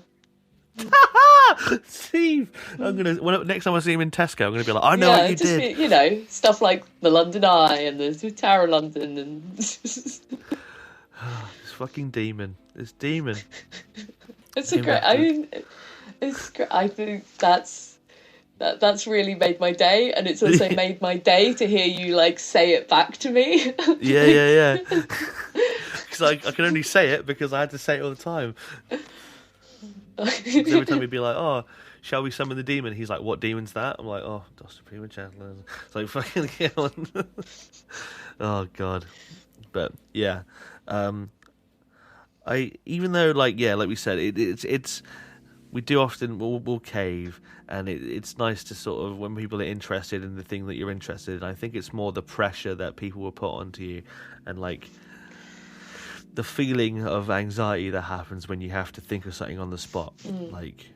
B: Steve, next time I see him in Tesco, I'm gonna be like, I know what you did.
C: Stuff like the London Eye and the Tower of London and
B: this fucking demon. This demon.
C: It's a great. I mean, it's great. I think that's really made my day, and it's also made my day to hear you like say it back to me.
B: Yeah. Because I can only say it because I had to say it all the time. Every time he'd be like, "Oh, shall we summon the demon?" He's like, "What demon's that?" I'm like, "Oh, Dostoprimečatelnosti." It's like fucking get on. Oh god, but yeah, even though like we said, it's we do often we'll cave, and it's nice to sort of, when people are interested in the thing that you're interested in, I think it's more the pressure that people will put onto you, and like the feeling of anxiety that happens when you have to think of something on the spot. Like,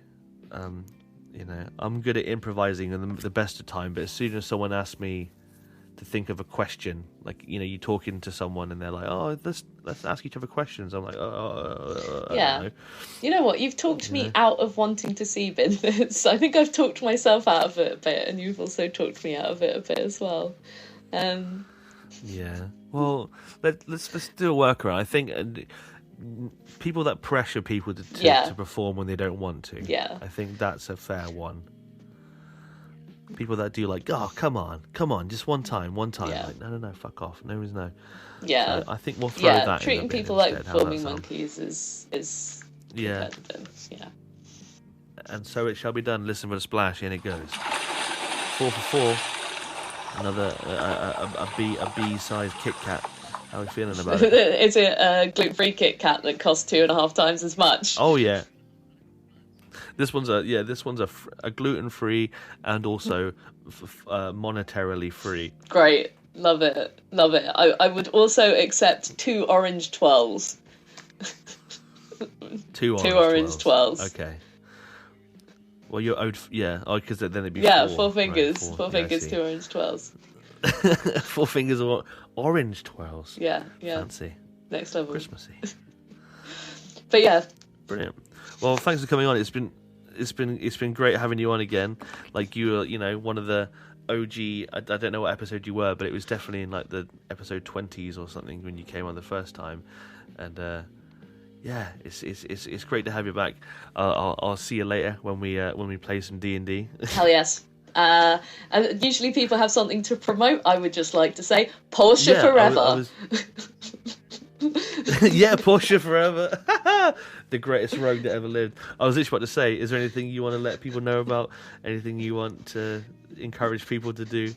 B: I'm good at improvising and the best of time, but as soon as someone asks me to think of a question, like, you're talking to someone and they're like, "Oh, let's ask each other questions." I'm like, I don't know.
C: You know what? You've talked me out of wanting to see this. I think I've talked myself out of it a bit, and you've also talked me out of it a bit as well.
B: Yeah. Well, let's do a workaround. I think people that pressure people to perform when they don't want to.
C: Yeah.
B: I think that's a fair one. People that do like, oh, come on, just one time.
C: Yeah.
B: Like, no, fuck off. No is no.
C: Yeah.
B: So I think we'll throw that
C: treating
B: in the bin
C: people like
B: instead. How's that
C: performing
B: sound?
C: monkeys is
B: Yeah.
C: competitive. Yeah.
B: And so it shall be done. Listen for the splash, in it goes. 4 for 4. Another a B-sized Kit Kat. How are we feeling about it?
C: Is it a gluten-free Kit Kat that costs 2.5 times as much?
B: Oh yeah. This one's a gluten-free and also monetarily free.
C: Great. Love it. I would also accept 2 orange 12s.
B: 2
C: orange 12s.
B: Okay. Well, you're owed... Yeah, because then it'd be
C: 4 fingers.
B: Right,
C: 4 fingers, 2 orange 12s.
B: 4 fingers of orange 12s.
C: Yeah.
B: Fancy.
C: Next level.
B: Christmassy.
C: But yeah.
B: Brilliant. Well, thanks for coming on. It's been great having you on again. Like, you were, one of the OG... I don't know what episode you were, but it was definitely in, like, the episode 20s or something when you came on the first time. And, yeah, it's great to have you back. I'll see you later when we play some D&D.
C: Hell yes. And usually people have something to promote. I would just like to say Porsche forever.
B: Yeah, Porsche forever. The greatest rogue that ever lived. I was literally about to say, is there anything you want to let people know about? Anything you want to encourage people to do?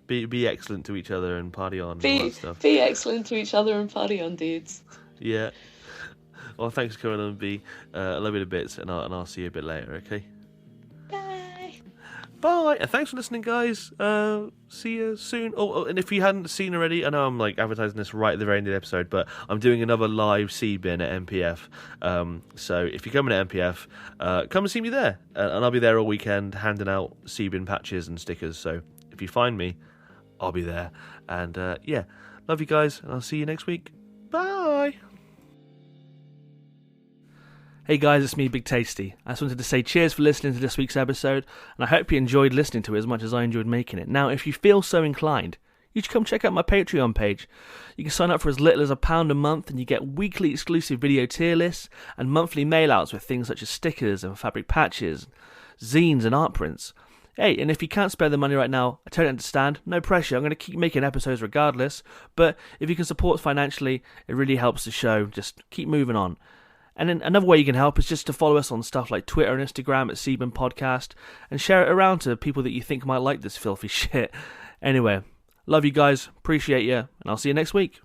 B: Be excellent to each other and party on and all that stuff.
C: Be excellent to each other and party on, dudes.
B: Yeah. Well, thanks for coming on, B. I love you to bits, and I'll see you a bit later, okay? Bye. And thanks for listening, guys. See you soon. Oh, and if you hadn't seen already, I know I'm like advertising this right at the very end of the episode, but I'm doing another live C-bin at MPF. So if you're coming to MPF, come and see me there. And I'll be there all weekend handing out C-bin patches and stickers. So if you find me, I'll be there. And yeah, love you guys, and I'll see you next week. Bye. Hey guys, it's me, Big Tasty. I just wanted to say cheers for listening to this week's episode, and I hope you enjoyed listening to it as much as I enjoyed making it. Now, if you feel so inclined, you should come check out my Patreon page. You can sign up for as little as £1 a month, and you get weekly exclusive video tier lists and monthly mail-outs with things such as stickers and fabric patches, zines and art prints. Hey, and if you can't spare the money right now, I totally understand. No pressure. I'm going to keep making episodes regardless, but if you can support financially, it really helps the show. Just keep moving on. And then another way you can help is just to follow us on stuff like Twitter and Instagram at Seaburn Podcast and share it around to people that you think might like this filthy shit. Anyway, love you guys, appreciate you, and I'll see you next week.